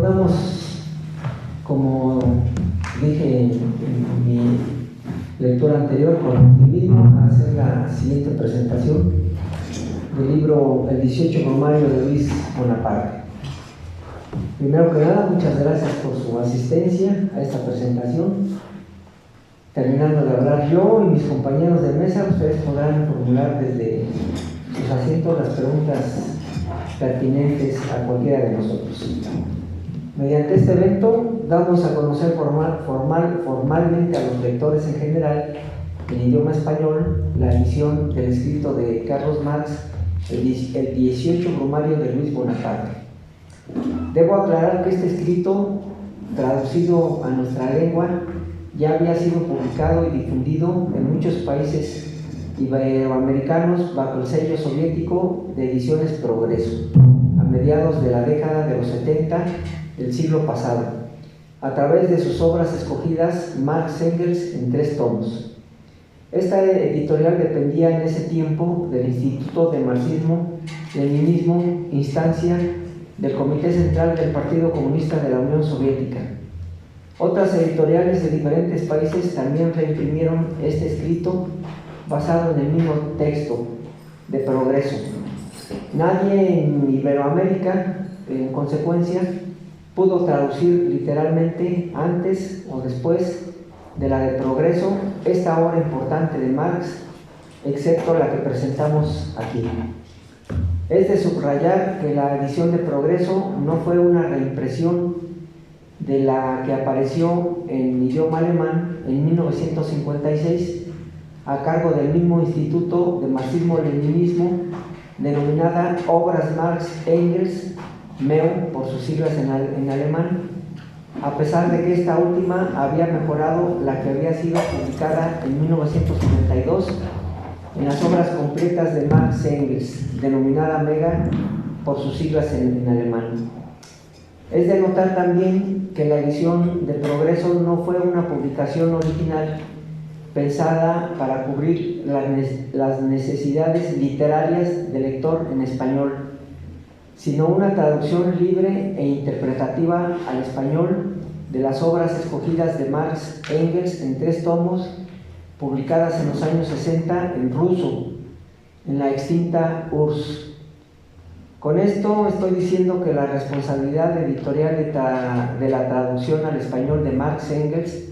Recordamos, como dije en mi lectura anterior, con optimismo a hacer la siguiente presentación del libro El 18 Brumario de Luis Bonaparte. Primero que nada, muchas gracias por su asistencia a esta presentación. Terminando de hablar yo y mis compañeros de mesa, ustedes podrán formular desde sus asientos las preguntas pertinentes a cualquiera de nosotros. Mediante este evento damos a conocer formalmente a los lectores en general, en idioma español, la edición del escrito de Carlos Marx, el 18 Brumario de Luis Bonaparte. Debo aclarar que este escrito, traducido a nuestra lengua, ya había sido publicado y difundido en muchos países iberoamericanos bajo el sello soviético de Ediciones Progreso, a mediados de la década de los 70 del siglo pasado, a través de sus obras escogidas Marx Engels en 3 tomos. Esta editorial dependía en ese tiempo del Instituto de Marxismo-Leninismo, instancia del Comité Central del Partido Comunista de la Unión Soviética. Otras editoriales de diferentes países también reimprimieron este escrito basado en el mismo texto de Progreso. Nadie en Iberoamérica, en consecuencia, pudo traducir literalmente antes o después de la de Progreso esta obra importante de Marx, excepto la que presentamos aquí. Es de subrayar que la edición de Progreso no fue una reimpresión de la que apareció en idioma alemán en 1956 a cargo del mismo Instituto de Marxismo-Leninismo, denominada Obras Marx Engels, MEU por sus siglas en alemán, a pesar de que esta última había mejorado la que había sido publicada en 1972 en las obras completas de Marx Engels, denominada MEGA por sus siglas en alemán. Es de notar también que la edición de Progreso no fue una publicación original pensada para cubrir las necesidades literarias del lector en español, sino una traducción libre e interpretativa al español de las obras escogidas de Marx Engels en 3 tomos, publicadas en los años 60 en ruso, en la extinta URSS. Con esto estoy diciendo que la responsabilidad editorial de la traducción al español de Marx Engels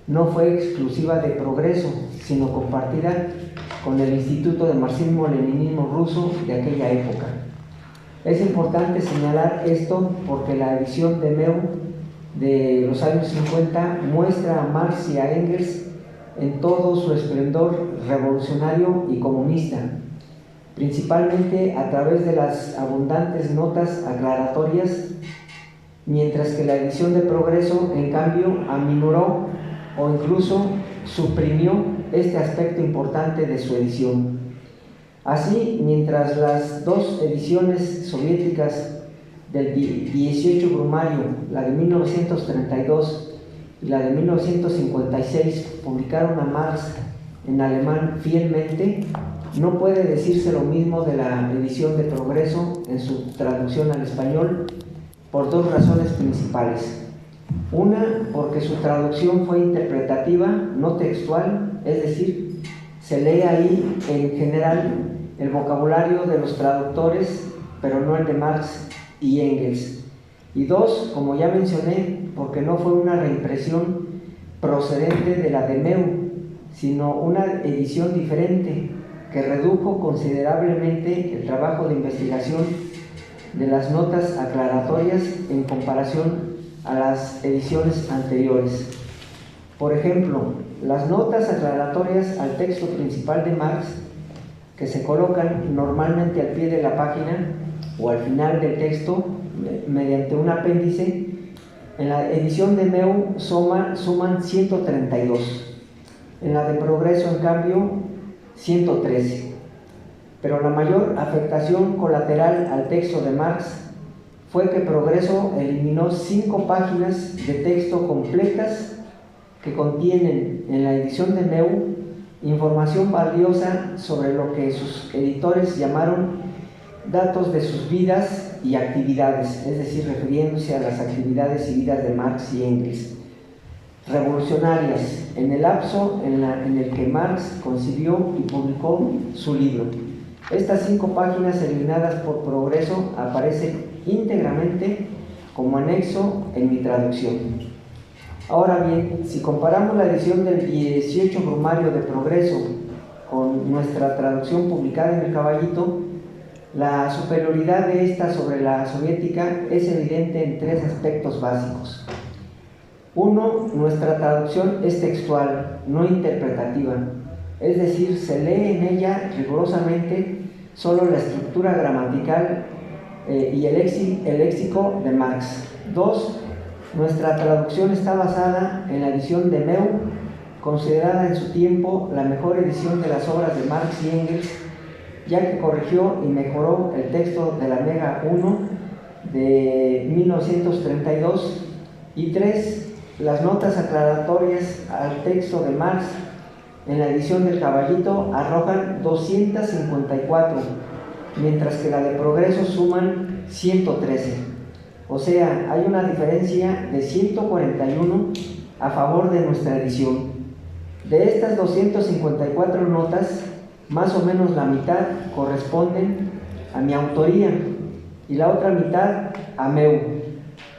no fue exclusiva de Progreso, sino compartida con el Instituto de Marxismo-Leninismo ruso de aquella época. Es importante señalar esto porque la edición de MEU de los años 50 muestra a Marx y a Engels en todo su esplendor revolucionario y comunista, principalmente a través de las abundantes notas aclaratorias, mientras que la edición de Progreso, en cambio, aminoró o incluso suprimió este aspecto importante de su edición. Así, mientras las 2 ediciones soviéticas del 18 Brumario, la de 1932 y la de 1956, publicaron a Marx en alemán fielmente, no puede decirse lo mismo de la edición de Progreso en su traducción al español por 2 razones principales. Una, porque su traducción fue interpretativa, no textual, es decir, se lee ahí en general el vocabulario de los traductores, pero no el de Marx y Engels. Y 2, como ya mencioné, porque no fue una reimpresión procedente de la de MEU, sino una edición diferente que redujo considerablemente el trabajo de investigación de las notas aclaratorias en comparación a las ediciones anteriores. Por ejemplo, las notas aclaratorias al texto principal de Marx, que se colocan normalmente al pie de la página o al final del texto mediante un apéndice, en la edición de MEU suman 132, en la de Progreso, en cambio, 113. Pero la mayor afectación colateral al texto de Marx fue que Progreso eliminó 5 páginas de texto completas que contienen en la edición de MEU información valiosa sobre lo que sus editores llamaron datos de sus vidas y actividades, es decir, refiriéndose a las actividades y vidas de Marx y Engels. Revolucionarias, en el lapso en el que Marx concibió y publicó su libro. Estas 5 páginas eliminadas por Progreso aparecen íntegramente como anexo en mi traducción. Ahora bien, si comparamos la edición del 18 Brumario de Progreso con nuestra traducción publicada en El Caballito, la superioridad de esta sobre la soviética es evidente en 3 aspectos básicos. 1. Nuestra traducción es textual, no interpretativa, es decir, se lee en ella rigurosamente solo la estructura gramatical y el léxico de Marx. 2. Nuestra traducción está basada en la edición de Meu, considerada en su tiempo la mejor edición de las obras de Marx y Engels, ya que corrigió y mejoró el texto de la Mega 1 de 1932. Y 3. Las notas aclaratorias al texto de Marx en la edición del Caballito arrojan 254, mientras que la de Progreso suman 113. O sea, hay una diferencia de 141 a favor de nuestra edición. De estas 254 notas, más o menos la mitad corresponden a mi autoría y la otra mitad a Meu.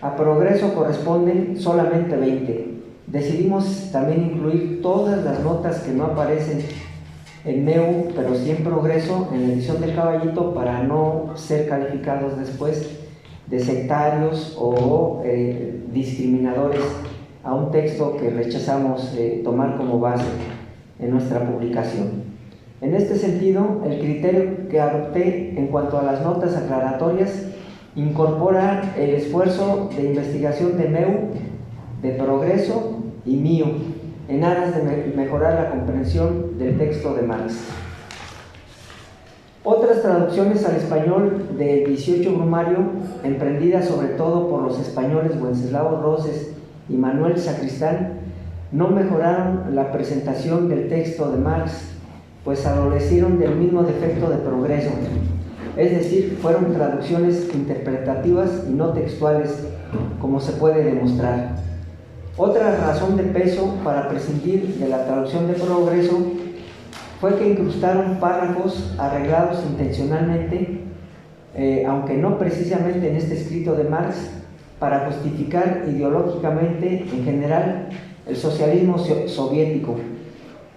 A Progreso corresponden solamente 20. Decidimos también incluir todas las notas que no aparecen en Meu, pero sí en Progreso, en la edición del Caballito, para no ser calificados después de sectarios o discriminadores a un texto que rechazamos tomar como base en nuestra publicación. En este sentido, el criterio que adopté en cuanto a las notas aclaratorias incorpora el esfuerzo de investigación de Meu, de Progreso y mío, en aras de mejorar la comprensión del texto de Marx. Otras traducciones al español del 18 Brumario, emprendidas sobre todo por los españoles Wenceslao Roses y Manuel Sacristán, no mejoraron la presentación del texto de Marx, pues adolecieron del mismo defecto de Progreso, es decir, fueron traducciones interpretativas y no textuales, como se puede demostrar. Otra razón de peso para prescindir de la traducción de Progreso fue que incrustaron párrafos arreglados intencionalmente, aunque no precisamente en este escrito de Marx, para justificar ideológicamente en general el socialismo soviético,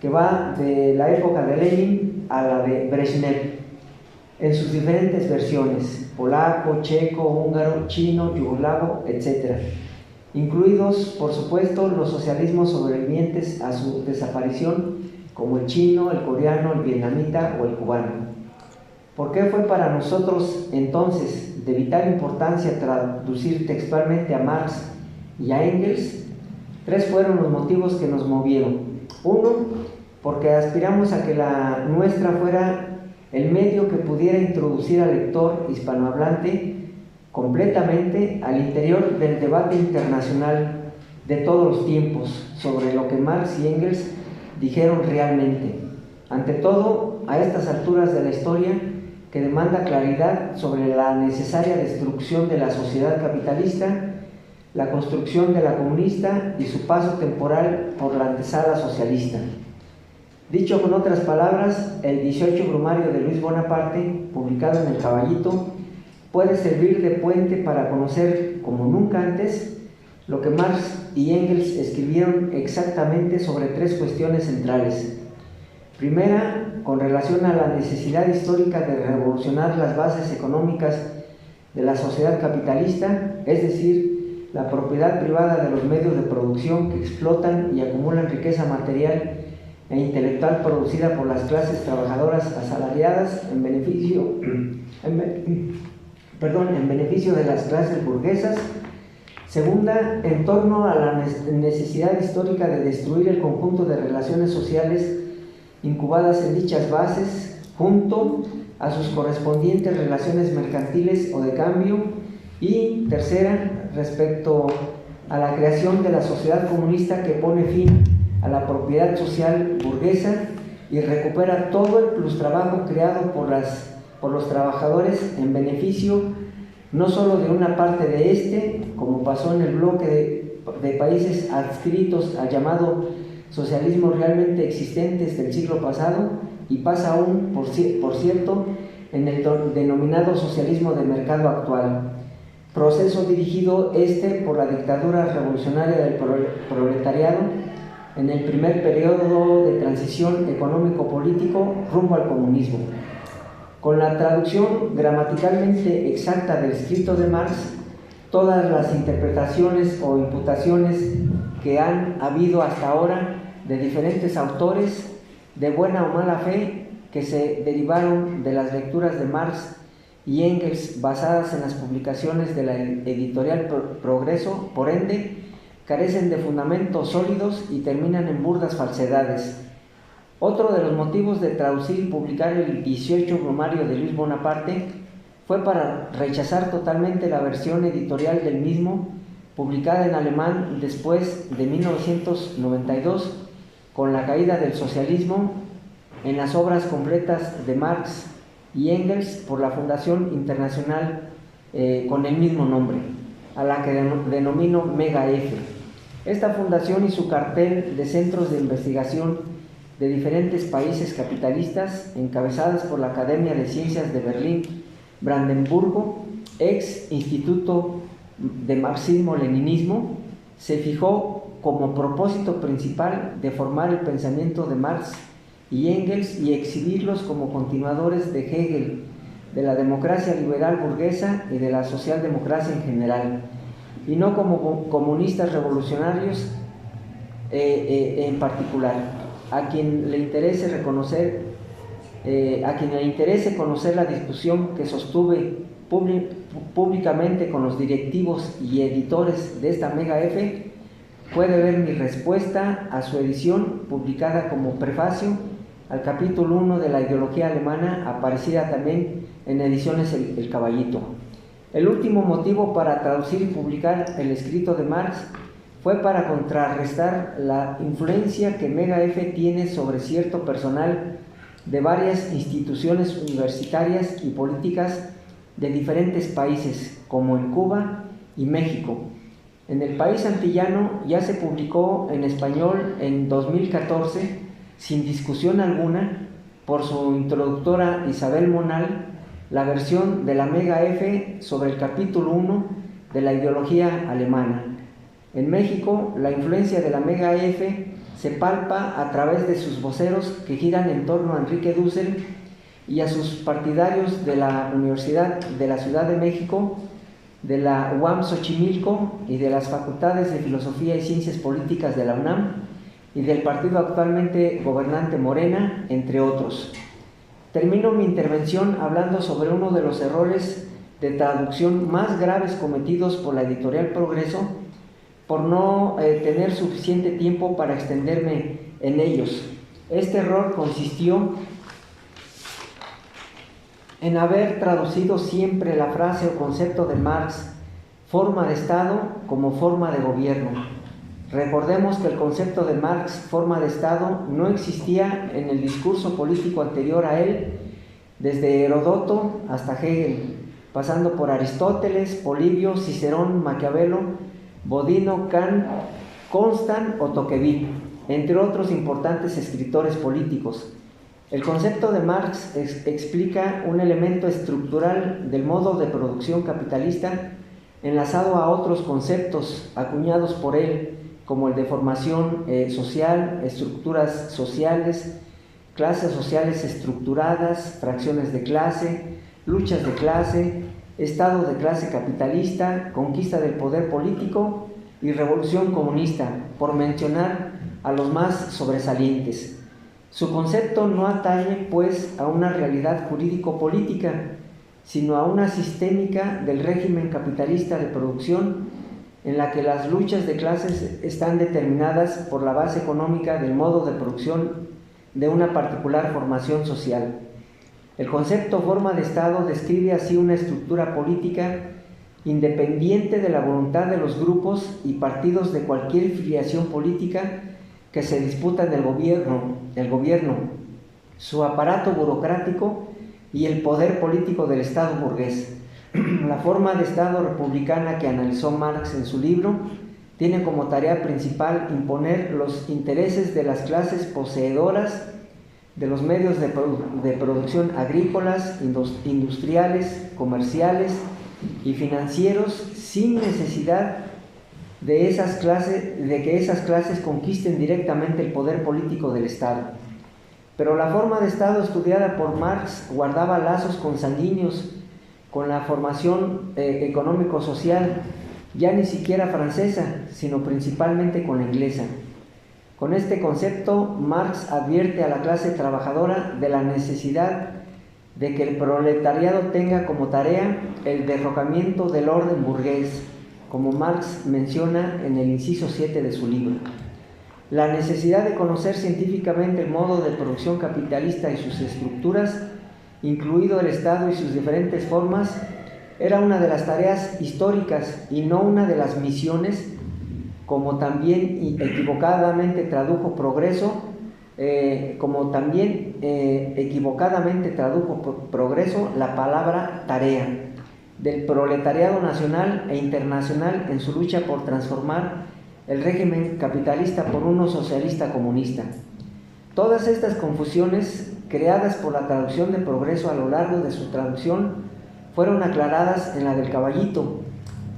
que va de la época de Lenin a la de Brezhnev, en sus diferentes versiones: polaco, checo, húngaro, chino, yugoslavo, etc., incluidos, por supuesto, los socialismos sobrevivientes a su desaparición, como el chino, el coreano, el vietnamita o el cubano. ¿Por qué fue para nosotros entonces de vital importancia traducir textualmente a Marx y a Engels? 3 fueron los motivos que nos movieron. 1, porque aspiramos a que la nuestra fuera el medio que pudiera introducir al lector hispanohablante completamente al interior del debate internacional de todos los tiempos sobre lo que Marx y Engels dijeron realmente. Ante todo, a estas alturas de la historia, que demanda claridad sobre la necesaria destrucción de la sociedad capitalista, la construcción de la comunista y su paso temporal por la antesala socialista. Dicho con otras palabras, el 18 Brumario de Luis Bonaparte, publicado en El Caballito, puede servir de puente para conocer, como nunca antes, lo que Marx y Engels escribieron exactamente sobre 3 cuestiones centrales. Primera, con relación a la necesidad histórica de revolucionar las bases económicas de la sociedad capitalista, es decir, la propiedad privada de los medios de producción que explotan y acumulan riqueza material e intelectual producida por las clases trabajadoras asalariadas en beneficio de las clases burguesas. Segunda, en torno a la necesidad histórica de destruir el conjunto de relaciones sociales incubadas en dichas bases, junto a sus correspondientes relaciones mercantiles o de cambio. Y tercera, respecto a la creación de la sociedad comunista que pone fin a la propiedad social burguesa y recupera todo el plustrabajo creado por los trabajadores en beneficio no solo de una parte de este, como pasó en el bloque de países adscritos al llamado socialismo realmente existentes del siglo pasado, y pasa aún, por cierto, en el denominado socialismo de mercado actual, proceso dirigido por la dictadura revolucionaria del proletariado en el primer periodo de transición económico-político rumbo al comunismo. Con la traducción gramaticalmente exacta del escrito de Marx, todas las interpretaciones o imputaciones que han habido hasta ahora de diferentes autores de buena o mala fe que se derivaron de las lecturas de Marx y Engels basadas en las publicaciones de la editorial Progreso, por ende, carecen de fundamentos sólidos y terminan en burdas falsedades. Otro de los motivos de traducir y publicar el 18 Brumario de Luis Bonaparte fue para rechazar totalmente la versión editorial del mismo, publicada en alemán después de 1992, con la caída del socialismo, en las obras completas de Marx y Engels por la Fundación Internacional con el mismo nombre, a la que denomino Mega-F. Esta fundación y su cartel de centros de investigación de diferentes países capitalistas, encabezadas por la Academia de Ciencias de Berlín-Brandenburgo, ex Instituto de Marxismo-Leninismo, se fijó como propósito principal de formar el pensamiento de Marx y Engels y exhibirlos como continuadores de Hegel, de la democracia liberal burguesa y de la socialdemocracia en general, y no como comunistas revolucionarios en particular. A quien le interese conocer la discusión que sostuve públicamente con los directivos y editores de esta Mega-F, puede ver mi respuesta a su edición publicada como prefacio al capítulo 1 de la ideología alemana, aparecida también en ediciones El Caballito. El último motivo para traducir y publicar el escrito de Marx fue para contrarrestar la influencia que Mega-F tiene sobre cierto personal de varias instituciones universitarias y políticas de diferentes países, como en Cuba y México. En el país antillano ya se publicó en español en 2014, sin discusión alguna, por su introductora Isabel Monal, la versión de la Mega-F sobre el capítulo 1 de la ideología alemana. En México, la influencia de la Mega-F se palpa a través de sus voceros que giran en torno a Enrique Dussel y a sus partidarios de la Universidad de la Ciudad de México, de la UAM Xochimilco y de las Facultades de Filosofía y Ciencias Políticas de la UNAM y del partido actualmente gobernante Morena, entre otros. Termino mi intervención hablando sobre uno de los errores de traducción más graves cometidos por la editorial Progreso, por no tener suficiente tiempo para extenderme en ellos. Este error consistió en haber traducido siempre la frase o concepto de Marx, forma de Estado, como forma de gobierno. Recordemos que el concepto de Marx, forma de Estado, no existía en el discurso político anterior a él, desde Heródoto hasta Hegel, pasando por Aristóteles, Polibio, Cicerón, Maquiavelo, Bodino, Kant, Constant o Tocqueville, entre otros importantes escritores políticos. El concepto de Marx explica un elemento estructural del modo de producción capitalista enlazado a otros conceptos acuñados por él, como el de formación social, estructuras sociales, clases sociales estructuradas, fracciones de clase, luchas de clase, estado de clase capitalista, conquista del poder político y revolución comunista, por mencionar a los más sobresalientes. Su concepto no atañe, pues, a una realidad jurídico-política, sino a una sistémica del régimen capitalista de producción, en la que las luchas de clases están determinadas por la base económica del modo de producción de una particular formación social. El concepto forma de Estado describe así una estructura política independiente de la voluntad de los grupos y partidos de cualquier filiación política que se disputan el gobierno, su aparato burocrático y el poder político del Estado burgués. La forma de Estado republicana que analizó Marx en su libro tiene como tarea principal imponer los intereses de las clases poseedoras de los medios de producción agrícolas, industriales, comerciales y financieros, sin necesidad de que esas clases conquisten directamente el poder político del Estado. Pero la forma de Estado estudiada por Marx guardaba lazos consanguíneos con la formación económico-social, ya ni siquiera francesa, sino principalmente con la inglesa. Con este concepto, Marx advierte a la clase trabajadora de la necesidad de que el proletariado tenga como tarea el derrocamiento del orden burgués, como Marx menciona en el inciso 7 de su libro. La necesidad de conocer científicamente el modo de producción capitalista y sus estructuras, incluido el Estado y sus diferentes formas, era una de las tareas históricas y no una de las misiones, como también equivocadamente tradujo progreso la palabra tarea del proletariado nacional e internacional en su lucha por transformar el régimen capitalista por uno socialista comunista. Todas estas confusiones, creadas por la traducción de progreso a lo largo de su traducción, fueron aclaradas en la del Caballito,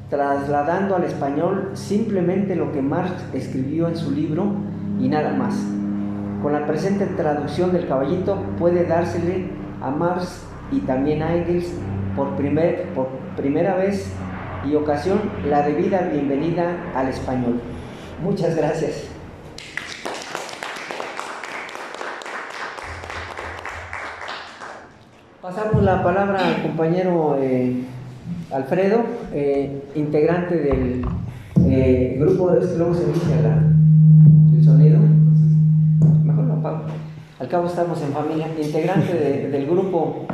trasladando al español simplemente lo que Marx escribió en su libro y nada más. Con la presente traducción del Caballito puede dársele a Marx y también a Engels por primera vez y ocasión la debida bienvenida al español. Muchas gracias. Pasamos la palabra al compañero Alfredo, integrante del grupo. Es que luego se inicia el sonido. Mejor lo apago. Al cabo estamos en familia. Integrante del grupo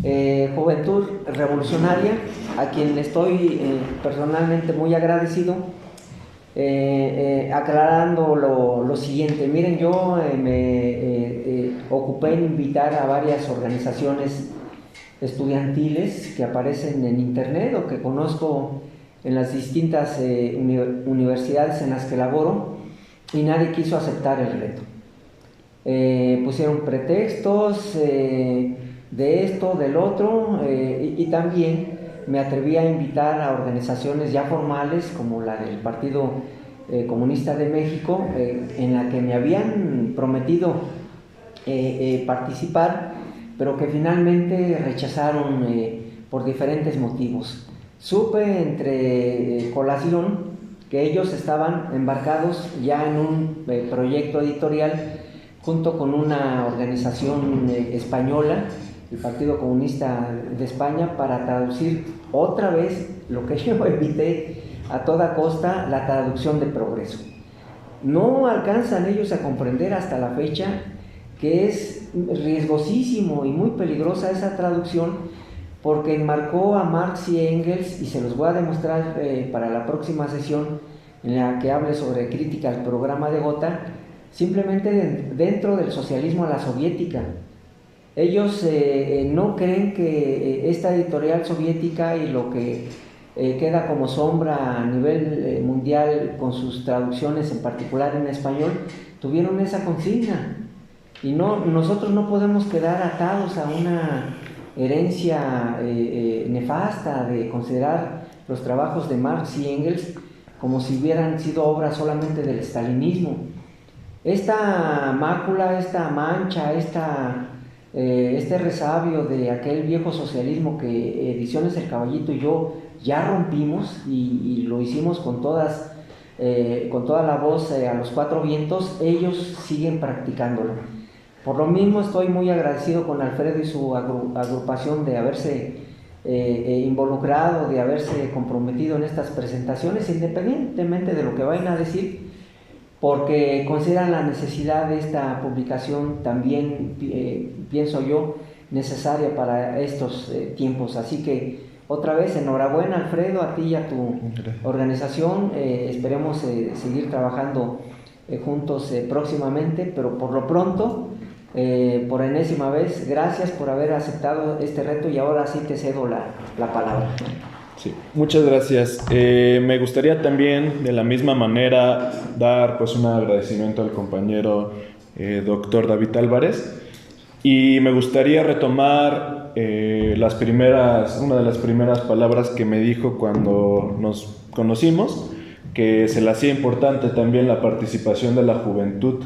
Juventud Revolucionaria, a quien estoy personalmente muy agradecido, aclarando lo siguiente. Miren, yo me ocupé en invitar a varias organizaciones estudiantiles que aparecen en internet o que conozco en las distintas universidades en las que laboro, y nadie quiso aceptar el reto. Pusieron pretextos de esto, del otro, y también me atreví a invitar a organizaciones ya formales como la del Partido Comunista de México, en la que me habían prometido participar, pero que finalmente rechazaron por diferentes motivos. Supe entre colación que ellos estaban embarcados ya en un proyecto editorial junto con una organización española, el Partido Comunista de España, para traducir otra vez lo que yo evité a toda costa, la traducción de progreso. No alcanzan ellos a comprender hasta la fecha que es riesgosísimo y muy peligrosa esa traducción, porque enmarcó a Marx y Engels, y se los voy a demostrar para la próxima sesión en la que hable sobre crítica al programa de Gotha, simplemente dentro del socialismo a la soviética. Ellos no creen que esta editorial soviética y lo que queda como sombra a nivel mundial con sus traducciones, en particular en español, tuvieron esa consigna. Y nosotros no podemos quedar atados a una herencia nefasta de considerar los trabajos de Marx y Engels como si hubieran sido obras solamente del stalinismo. Esta mácula, esta mancha, este resabio de aquel viejo socialismo que Ediciones El Caballito y yo ya rompimos, y lo hicimos con toda la voz a los cuatro vientos, ellos siguen practicándolo. Por lo mismo estoy muy agradecido con Alfredo y su agrupación de haberse involucrado, de haberse comprometido en estas presentaciones, independientemente de lo que vayan a decir, porque consideran la necesidad de esta publicación también, pienso yo, necesaria para estos tiempos. Así que otra vez enhorabuena, Alfredo, a ti y a tu organización. Esperemos seguir trabajando juntos próximamente, pero por lo pronto por enésima vez, gracias por haber aceptado este reto y ahora sí te cedo la palabra. Sí, muchas gracias. Me gustaría también de la misma manera dar pues un agradecimiento al compañero doctor David Álvarez, y me gustaría retomar una de las primeras palabras que me dijo cuando nos conocimos, que se le hacía importante también la participación de la juventud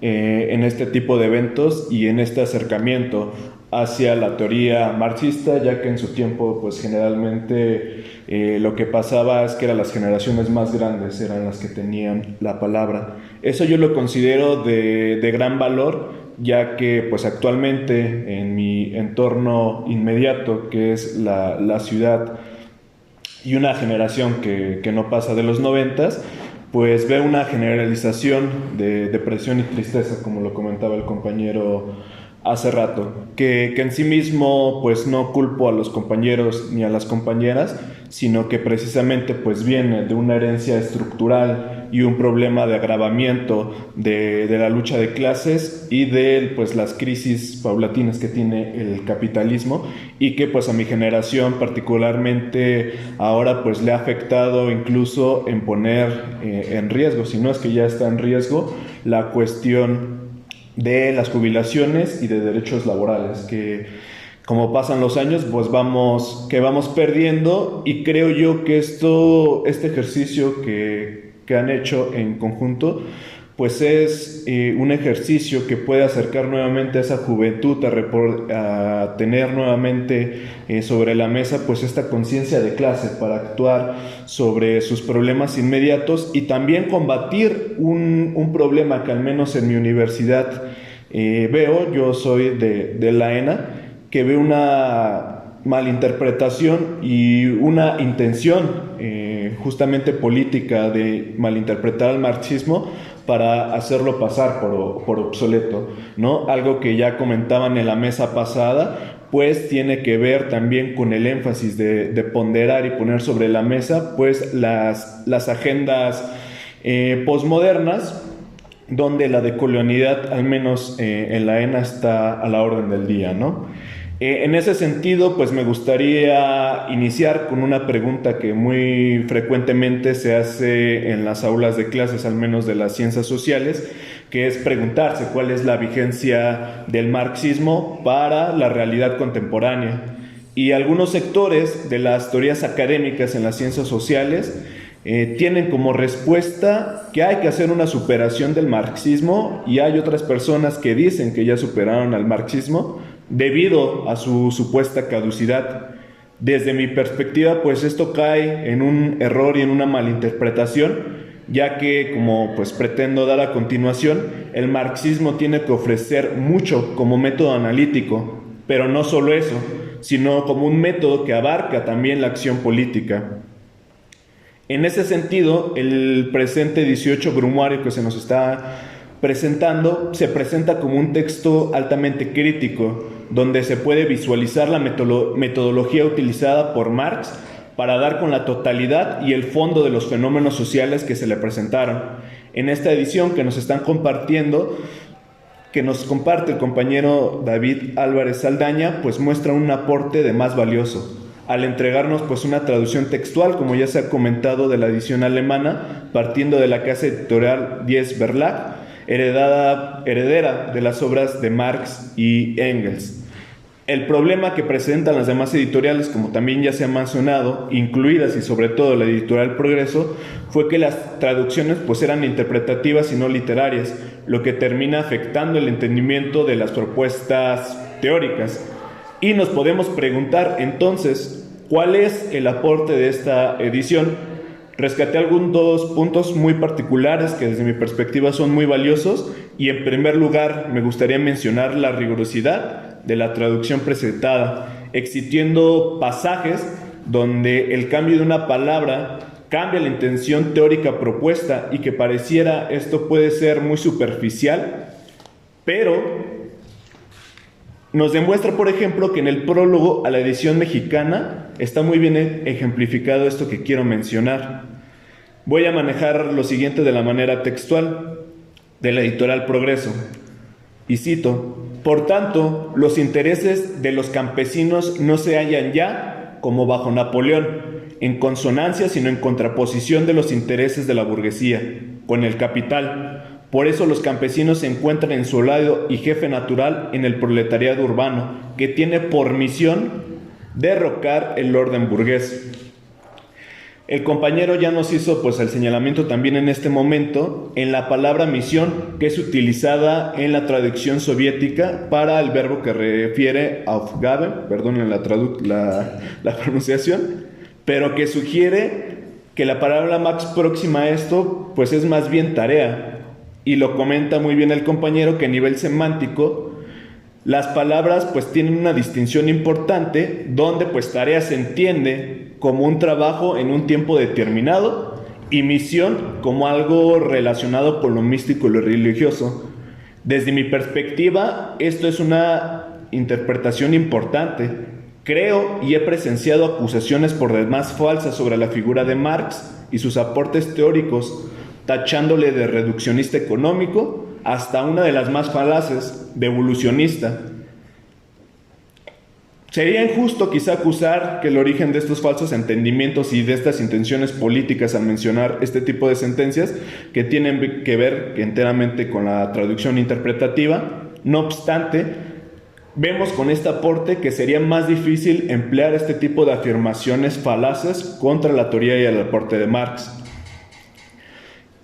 en este tipo de eventos y en este acercamiento hacia la teoría marxista, ya que en su tiempo pues generalmente lo que pasaba es que eran las generaciones más grandes eran las que tenían la palabra. Eso yo lo considero de gran valor, ya que pues actualmente en mi entorno inmediato, que es la ciudad, y una generación que no pasa de los 90s, pues ve una generalización de depresión y tristeza, como lo comentaba el compañero hace rato, que en sí mismo pues no culpo a los compañeros ni a las compañeras, sino que precisamente pues viene de una herencia estructural y un problema de agravamiento de la lucha de clases y de pues las crisis paulatinas que tiene el capitalismo, y que pues a mi generación particularmente ahora pues le ha afectado incluso en poner en riesgo, si no es que ya está en riesgo, la cuestión de las jubilaciones y de derechos laborales, que como pasan los años pues vamos perdiendo, y creo yo que este ejercicio que han hecho en conjunto pues es un ejercicio que puede acercar nuevamente a esa juventud a tener nuevamente sobre la mesa pues esta conciencia de clase para actuar sobre sus problemas inmediatos, y también combatir un problema que al menos en mi universidad veo. Yo soy de la ENA, que veo una malinterpretación y una intención justamente política de malinterpretar al marxismo para hacerlo pasar por obsoleto, ¿no? Algo que ya comentaban en la mesa pasada, pues tiene que ver también con el énfasis de ponderar y poner sobre la mesa pues las agendas posmodernas, donde la decolonialidad, al menos en la ENA, está a la orden del día, ¿no? En ese sentido, pues me gustaría iniciar con una pregunta que muy frecuentemente se hace en las aulas de clases, al menos de las ciencias sociales, que es preguntarse cuál es la vigencia del marxismo para la realidad contemporánea. Y algunos sectores de las teorías académicas en las ciencias sociales tienen como respuesta que hay que hacer una superación del marxismo, y hay otras personas que dicen que ya superaron al marxismo debido a su supuesta caducidad. Desde mi perspectiva, pues esto cae en un error y en una malinterpretación, ya que, como pues pretendo dar a continuación, el marxismo tiene que ofrecer mucho como método analítico, pero no solo eso, sino como un método que abarca también la acción política. En ese sentido, el presente 18 Brumario que se nos está presentando se presenta como un texto altamente crítico, donde se puede visualizar la metodología utilizada por Marx para dar con la totalidad y el fondo de los fenómenos sociales que se le presentaron. En esta edición que nos están compartiendo, que nos comparte el compañero David Álvarez Saldaña, pues muestra un aporte de más valioso, al entregarnos pues una traducción textual, como ya se ha comentado, de la edición alemana, partiendo de la casa editorial Diez Verlag, heredera de las obras de Marx y Engels. El problema que presentan las demás editoriales, como también ya se ha mencionado, incluidas y sobre todo la editorial Progreso, fue que las traducciones pues eran interpretativas y no literarias, lo que termina afectando el entendimiento de las propuestas teóricas. Y nos podemos preguntar entonces, ¿cuál es el aporte de esta edición? Rescaté algunos puntos muy particulares que desde mi perspectiva son muy valiosos, y en primer lugar me gustaría mencionar la rigurosidad de la traducción presentada, existiendo pasajes donde el cambio de una palabra cambia la intención teórica propuesta, y que pareciera esto puede ser muy superficial, pero nos demuestra, por ejemplo, que en el prólogo a la edición mexicana está muy bien ejemplificado esto que quiero mencionar. Voy a manejar lo siguiente de la manera textual de la editorial Progreso, y cito: Por tanto, los intereses de los campesinos no se hallan ya, como bajo Napoleón, en consonancia, sino en contraposición de los intereses de la burguesía, con el capital. Por eso los campesinos se encuentran en su lado y jefe natural en el proletariado urbano, que tiene por misión derrocar el orden burgués. El compañero ya nos hizo pues el señalamiento también en este momento en la palabra misión, que es utilizada en la traducción soviética para el verbo que refiere a Aufgabe, perdonen la pronunciación, pero que sugiere que la palabra más próxima a esto pues es más bien tarea, y lo comenta muy bien el compañero que a nivel semántico las palabras pues tienen una distinción importante, donde pues tarea se entiende como un trabajo en un tiempo determinado y misión como algo relacionado con lo místico y lo religioso. Desde mi perspectiva, esto es una interpretación importante. Creo y he presenciado acusaciones por demás falsas sobre la figura de Marx y sus aportes teóricos, tachándole de reduccionista económico, hasta una de las más falaces, de evolucionista. Sería injusto quizá acusar que el origen de estos falsos entendimientos y de estas intenciones políticas al mencionar este tipo de sentencias que tienen que ver enteramente con la traducción interpretativa. No obstante, vemos con este aporte que sería más difícil emplear este tipo de afirmaciones falaces contra la teoría y el aporte de Marx.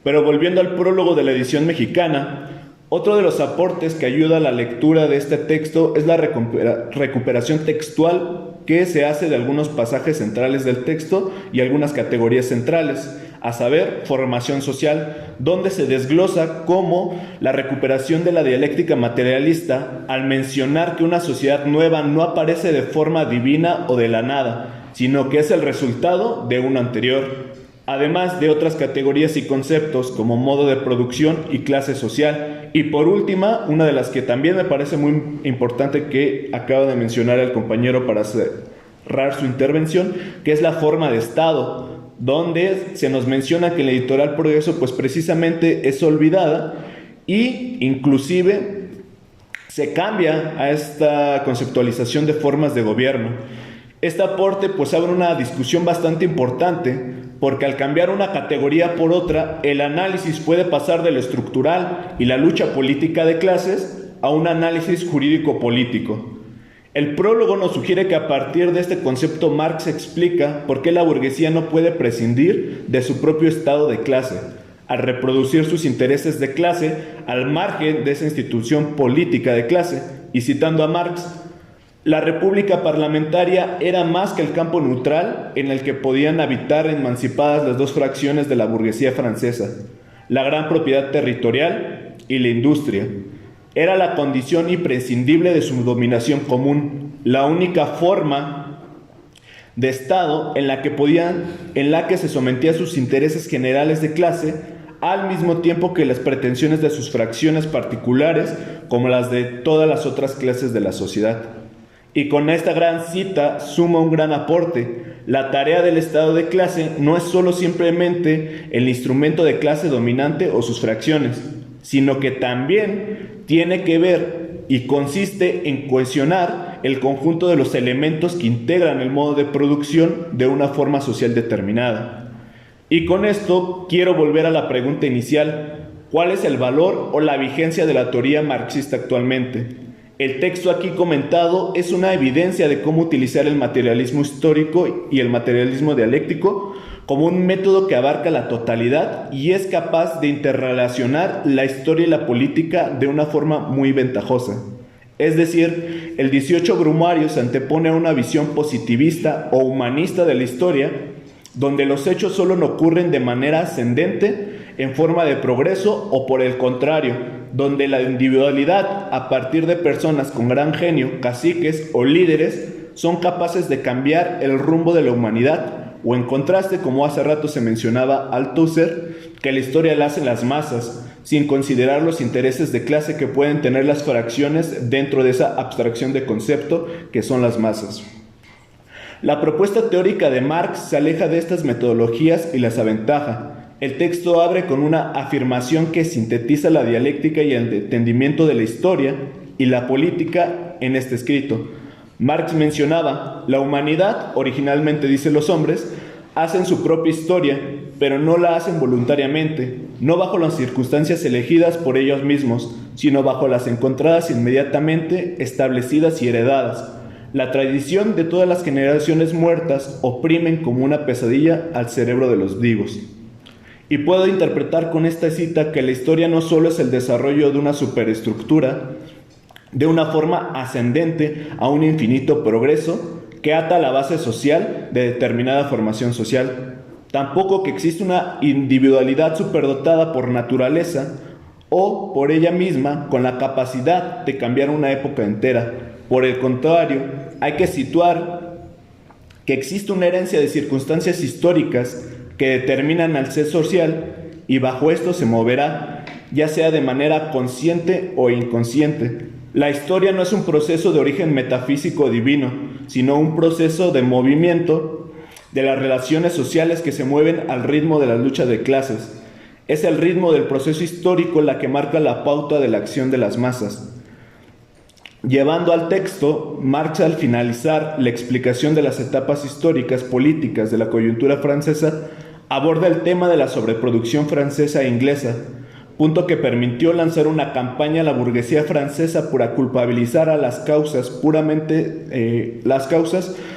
Pero volviendo al prólogo de la edición mexicana, otro de los aportes que ayuda a la lectura de este texto es la recuperación textual que se hace de algunos pasajes centrales del texto y algunas categorías centrales, a saber, formación social, donde se desglosa cómo la recuperación de la dialéctica materialista, al mencionar que una sociedad nueva no aparece de forma divina o de la nada, sino que es el resultado de una anterior, además de otras categorías y conceptos como modo de producción y clase social. Y por última, una de las que también me parece muy importante que acaba de mencionar el compañero para cerrar su intervención, que es la forma de Estado, donde se nos menciona que el editorial Progreso pues precisamente es olvidada y inclusive se cambia a esta conceptualización de formas de gobierno. Este aporte pues abre una discusión bastante importante, porque al cambiar una categoría por otra, el análisis puede pasar de lo estructural y la lucha política de clases a un análisis jurídico-político. El prólogo nos sugiere que a partir de este concepto Marx explica por qué la burguesía no puede prescindir de su propio estado de clase, al reproducir sus intereses de clase al margen de esa institución política de clase, y citando a Marx, la república parlamentaria era más que el campo neutral en el que podían habitar emancipadas las dos fracciones de la burguesía francesa, la gran propiedad territorial y la industria. Era la condición imprescindible de su dominación común, la única forma de Estado en la que se sometía a sus intereses generales de clase, al mismo tiempo que las pretensiones de sus fracciones particulares, como las de todas las otras clases de la sociedad. Y con esta gran cita suma un gran aporte. La tarea del estado de clase no es solo simplemente el instrumento de clase dominante o sus fracciones, sino que también tiene que ver y consiste en cohesionar el conjunto de los elementos que integran el modo de producción de una forma social determinada. Y con esto quiero volver a la pregunta inicial: ¿cuál es el valor o la vigencia de la teoría marxista actualmente? El texto aquí comentado es una evidencia de cómo utilizar el materialismo histórico y el materialismo dialéctico como un método que abarca la totalidad y es capaz de interrelacionar la historia y la política de una forma muy ventajosa. Es decir, el 18 Brumario se antepone a una visión positivista o humanista de la historia, donde los hechos solo no ocurren de manera ascendente en forma de progreso, o por el contrario, donde la individualidad a partir de personas con gran genio, caciques o líderes, son capaces de cambiar el rumbo de la humanidad, o en contraste, como hace rato se mencionaba Althusser, que la historia la hacen las masas, sin considerar los intereses de clase que pueden tener las fracciones dentro de esa abstracción de concepto que son las masas. La propuesta teórica de Marx se aleja de estas metodologías y las aventaja. El texto abre con una afirmación que sintetiza la dialéctica y el entendimiento de la historia y la política en este escrito. Marx mencionaba: la humanidad, originalmente dice los hombres, hacen su propia historia, pero no la hacen voluntariamente, no bajo las circunstancias elegidas por ellos mismos, sino bajo las encontradas inmediatamente establecidas y heredadas. La tradición de todas las generaciones muertas oprimen como una pesadilla al cerebro de los vivos. Y puedo interpretar con esta cita que la historia no solo es el desarrollo de una superestructura, de una forma ascendente a un infinito progreso que ata la base social de determinada formación social. Tampoco que existe una individualidad superdotada por naturaleza o por ella misma con la capacidad de cambiar una época entera. Por el contrario, hay que situar que existe una herencia de circunstancias históricas que determinan al ser social y bajo esto se moverá, ya sea de manera consciente o inconsciente. La historia no es un proceso de origen metafísico o divino, sino un proceso de movimiento de las relaciones sociales que se mueven al ritmo de la lucha de clases. Es el ritmo del proceso histórico la que marca la pauta de la acción de las masas. Llevando al texto, Marx, al finalizar la explicación de las etapas históricas políticas de la coyuntura francesa, aborda el tema de la sobreproducción francesa e inglesa, punto que permitió lanzar una campaña a la burguesía francesa para culpabilizar a las causas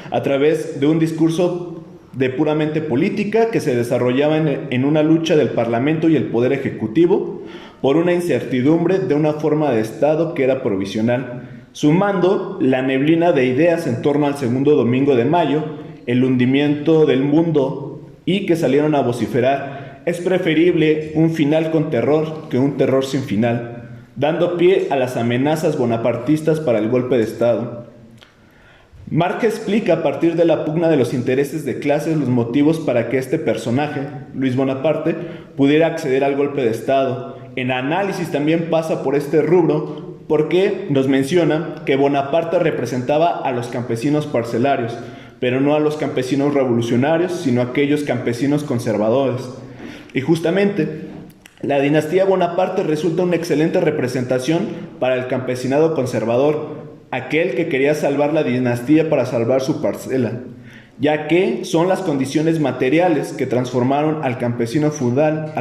a través de un discurso de puramente política que se desarrollaba en una lucha del Parlamento y el Poder Ejecutivo por una incertidumbre de una forma de Estado que era provisional, sumando la neblina de ideas en torno al segundo domingo de mayo, el hundimiento del mundo, y que salieron a vociferar: es preferible un final con terror que un terror sin final, dando pie a las amenazas bonapartistas para el golpe de Estado. Marx explica a partir de la pugna de los intereses de clases los motivos para que este personaje, Luis Bonaparte, pudiera acceder al golpe de Estado. En análisis también pasa por este rubro porque nos menciona que Bonaparte representaba a los campesinos parcelarios, pero no a los campesinos revolucionarios, sino a aquellos campesinos conservadores. Y justamente, la dinastía Bonaparte resulta una excelente representación para el campesinado conservador, aquel que quería salvar la dinastía para salvar su parcela, ya que son las condiciones materiales que transformaron al campesino feudal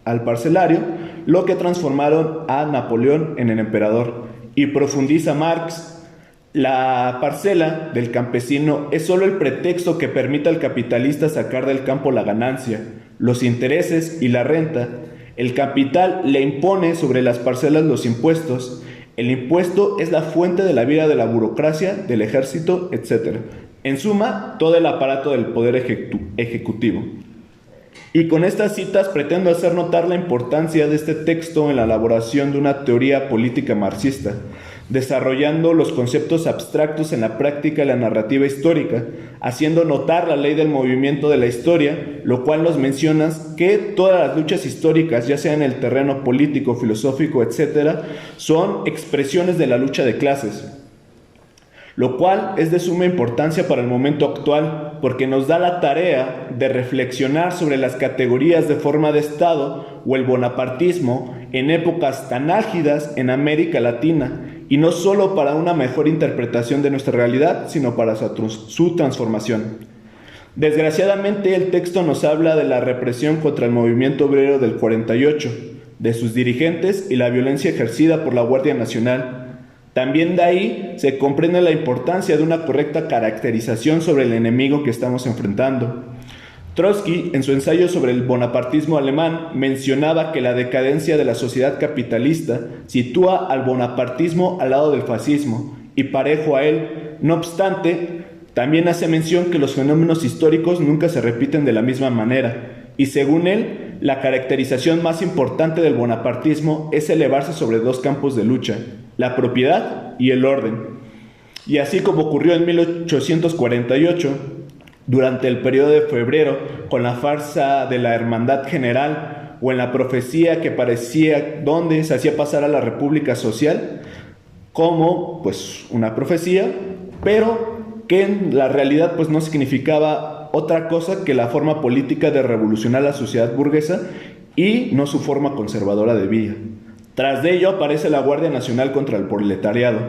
al parcelario, lo que transformaron a Napoleón en el emperador. Y profundiza Marx: la parcela del campesino es solo el pretexto que permite al capitalista sacar del campo la ganancia, los intereses y la renta. El capital le impone sobre las parcelas los impuestos. El impuesto es la fuente de la vida de la burocracia, del ejército, etc. En suma, todo el aparato del poder ejecutivo. Y con estas citas pretendo hacer notar la importancia de este texto en la elaboración de una teoría política marxista, desarrollando los conceptos abstractos en la práctica de la narrativa histórica, haciendo notar la ley del movimiento de la historia, lo cual nos menciona que todas las luchas históricas, ya sea en el terreno político, filosófico, etc., son expresiones de la lucha de clases, lo cual es de suma importancia para el momento actual, porque nos da la tarea de reflexionar sobre las categorías de forma de Estado o el bonapartismo en épocas tan álgidas en América Latina, y no solo para una mejor interpretación de nuestra realidad, sino para su transformación. Desgraciadamente, el texto nos habla de la represión contra el movimiento obrero del 48, de sus dirigentes y la violencia ejercida por la Guardia Nacional. También de ahí se comprende la importancia de una correcta caracterización sobre el enemigo que estamos enfrentando. Trotsky, en su ensayo sobre el bonapartismo alemán, mencionaba que la decadencia de la sociedad capitalista sitúa al bonapartismo al lado del fascismo y parejo a él. No obstante, también hace mención que los fenómenos históricos nunca se repiten de la misma manera, y según él, la caracterización más importante del bonapartismo es elevarse sobre dos campos de lucha: la propiedad y el orden. Y así como ocurrió en 1848, durante el periodo de febrero, con la farsa de la Hermandad General, o en la profecía que parecía donde se hacía pasar a la República Social como pues una profecía, pero que en la realidad pues no significaba otra cosa que la forma política de revolucionar la sociedad burguesa y no su forma conservadora de vida. Tras de ello aparece la Guardia Nacional contra el Proletariado,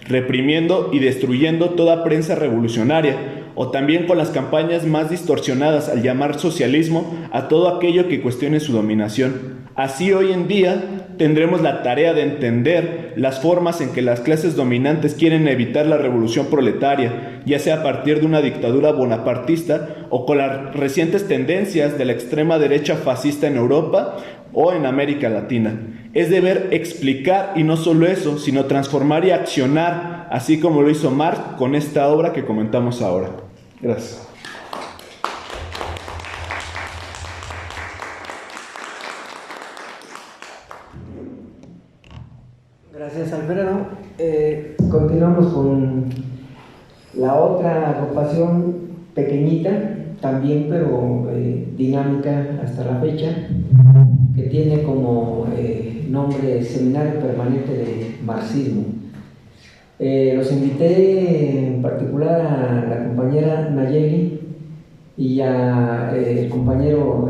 reprimiendo y destruyendo toda prensa revolucionaria, o también con las campañas más distorsionadas al llamar socialismo a todo aquello que cuestione su dominación. Así hoy en día tendremos la tarea de entender las formas en que las clases dominantes quieren evitar la revolución proletaria, ya sea a partir de una dictadura bonapartista o con las recientes tendencias de la extrema derecha fascista en Europa o en América Latina. Es deber explicar, y no solo eso, sino transformar y accionar, así como lo hizo Marx con esta obra que comentamos ahora. Gracias. Gracias, Alfredo. Continuamos con la otra agrupación pequeñita, también, pero dinámica hasta la fecha, que tiene como nombre Seminario Permanente de Marxismo. Los invité en particular a la compañera Nayeli y al compañero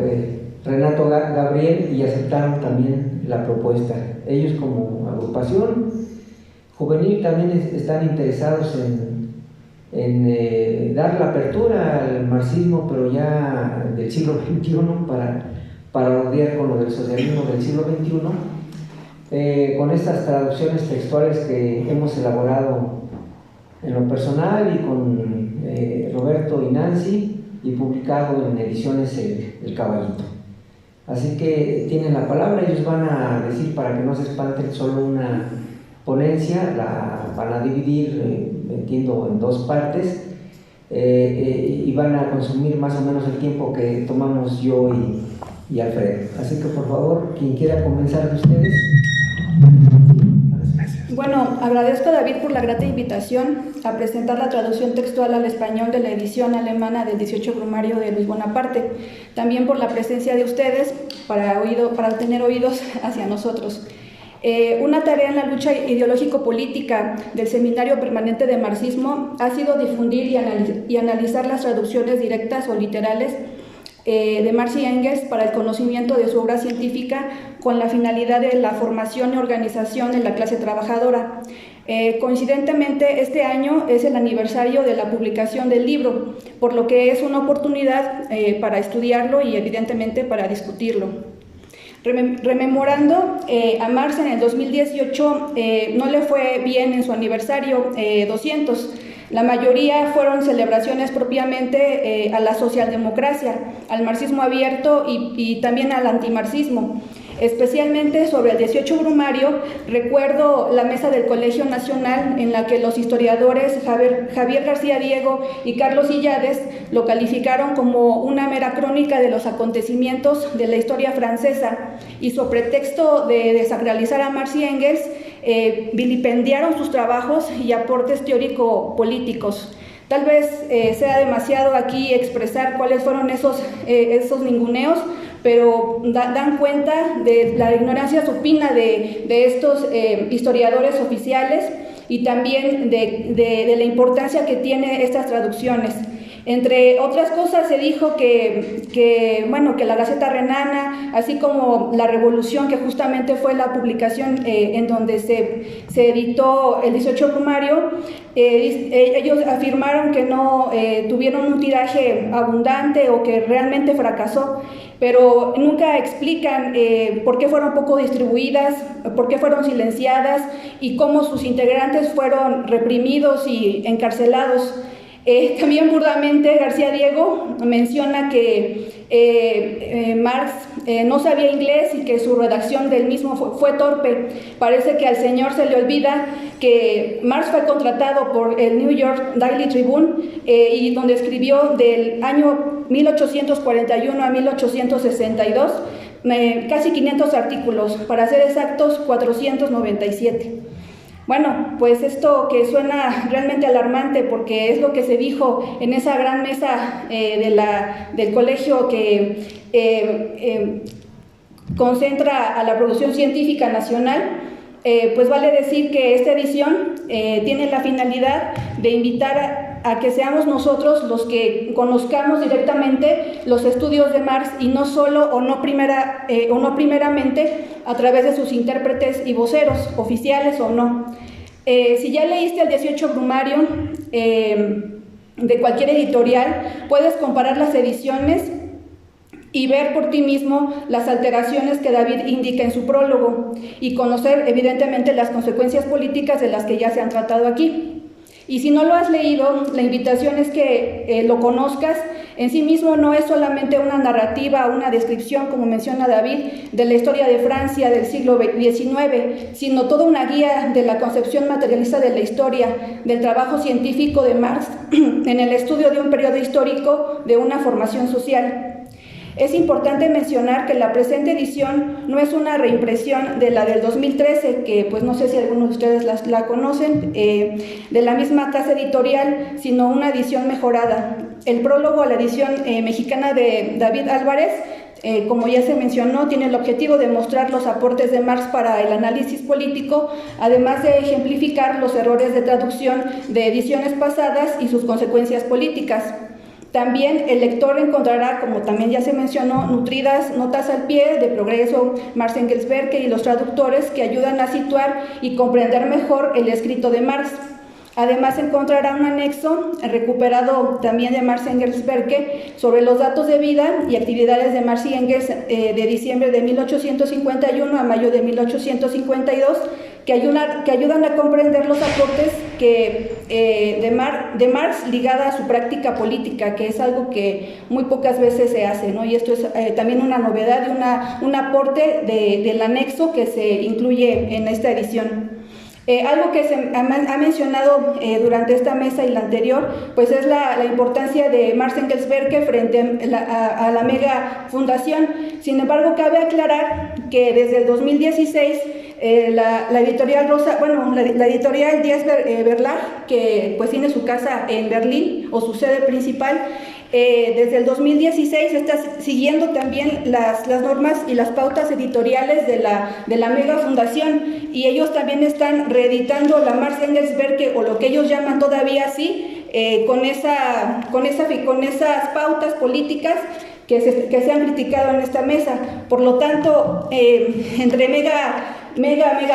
Renato Gabriel, y aceptaron también la propuesta. Ellos, como agrupación juvenil, también están interesados en dar la apertura al marxismo, pero ya del siglo XXI, para rodear con lo del socialismo del siglo XXI, con estas traducciones textuales que hemos elaborado en lo personal y con Roberto y Nancy, y publicado en ediciones El Caballito. Así que tienen la palabra. Ellos van a decir, para que no se espanten, solo una ponencia, la van a dividir, entiendo, en dos partes, y van a consumir más o menos el tiempo que tomamos yo y Alfredo. Así que, por favor, quien quiera comenzar de ustedes. Bueno, agradezco a David por la grata invitación a presentar la traducción textual al español de la edición alemana del 18 Brumario de Luis Bonaparte. También por la presencia de ustedes para tener oídos hacia nosotros. Una tarea en la lucha ideológico-política del Seminario Permanente de Marxismo ha sido difundir y analizar las traducciones directas o literales de Marx y Engels para el conocimiento de su obra científica, con la finalidad de la formación y organización en la clase trabajadora. Coincidentemente, este año es el aniversario de la publicación del libro, por lo que es una oportunidad para estudiarlo y evidentemente para discutirlo. Rememorando a Marx en el 2018, no le fue bien en su aniversario 200. La mayoría fueron celebraciones propiamente a la socialdemocracia, al marxismo abierto y también al antimarxismo. Especialmente sobre el 18 Brumario, recuerdo la mesa del Colegio Nacional en la que los historiadores Javier García Diego y Carlos Illades lo calificaron como una mera crónica de los acontecimientos de la historia francesa, y sobre pretexto de desacralizar a Marx y Engels, vilipendiaron sus trabajos y aportes teórico-políticos. Tal vez sea demasiado aquí expresar cuáles fueron esos ninguneos, pero dan cuenta de la ignorancia supina de estos historiadores oficiales, y también de la importancia que tiene estas traducciones. Entre otras cosas, se dijo que la Gaceta Renana, así como La Revolución, que justamente fue la publicación en donde se editó el 18 Brumario, ellos afirmaron que no tuvieron un tiraje abundante o que realmente fracasó, pero nunca explican por qué fueron poco distribuidas, por qué fueron silenciadas y cómo sus integrantes fueron reprimidos y encarcelados. También burdamente García Diego menciona que Marx no sabía inglés y que su redacción del mismo fue torpe. Parece que al señor se le olvida que Marx fue contratado por el New York Daily Tribune, y donde escribió del año 1841 a 1862 casi 500 artículos, para ser exactos 497. Bueno, pues esto que suena realmente alarmante, porque es lo que se dijo en esa gran mesa del colegio que concentra a la producción científica nacional, pues vale decir que esta edición tiene la finalidad de invitar a que seamos nosotros los que conozcamos directamente los estudios de Marx y no solo o no primeramente a través de sus intérpretes y voceros, oficiales o no. Si ya leíste el 18 Brumario de cualquier editorial, puedes comparar las ediciones y ver por ti mismo las alteraciones que David indica en su prólogo y conocer evidentemente las consecuencias políticas de las que ya se han tratado aquí. Y si no lo has leído, la invitación es que lo conozcas. En sí mismo no es solamente una narrativa, una descripción, como menciona David, de la historia de Francia del siglo XIX, sino toda una guía de la concepción materialista de la historia, del trabajo científico de Marx en el estudio de un periodo histórico de una formación social. Es importante mencionar que la presente edición no es una reimpresión de la del 2013, que pues no sé si algunos de ustedes la conocen, de la misma casa editorial, sino una edición mejorada. El prólogo a la edición mexicana de David Álvarez, como ya se mencionó, tiene el objetivo de mostrar los aportes de Marx para el análisis político, además de ejemplificar los errores de traducción de ediciones pasadas y sus consecuencias políticas. También el lector encontrará, como también ya se mencionó, nutridas notas al pie de Progreso, Marx, Engels, Berke y los traductores que ayudan a situar y comprender mejor el escrito de Marx. Además encontrará un anexo recuperado también de Marx, Engels, Berke sobre los datos de vida y actividades de Marx y Engels de diciembre de 1851 a mayo de 1852, que ayudan a comprender los aportes de Marx ligada a su práctica política, que es algo que muy pocas veces se hace, ¿no? Y esto es también una novedad, un aporte del anexo que se incluye en esta edición. Algo que se ha mencionado durante esta mesa y la anterior, pues es la importancia de Marx, Engels, Berke frente a la mega fundación. Sin embargo, cabe aclarar que desde el 2016 la editorial la editorial Diez Verlag, que pues tiene su casa en Berlín o su sede principal, desde el 2016 está siguiendo también las normas y las pautas editoriales de la mega fundación, y ellos también están reeditando la Marx, Engels, Berke, o lo que ellos llaman todavía así, con esas pautas políticas que se han criticado en esta mesa. Por lo tanto, entre Mega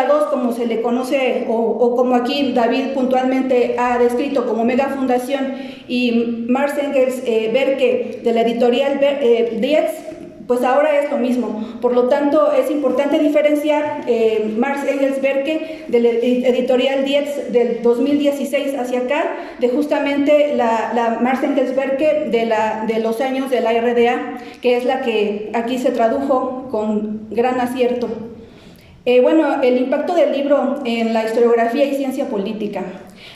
2, como se le conoce, o como aquí David puntualmente ha descrito como Mega Fundación, y Marx, Engels, Berke de la editorial Dietz, pues ahora es lo mismo. Por lo tanto, es importante diferenciar Marx, Engels, Berke de la editorial Dietz del 2016 hacia acá, de justamente la Marx, Engels, Berke de los años de la RDA, que es la que aquí se tradujo con gran acierto. El impacto del libro en la historiografía y ciencia política.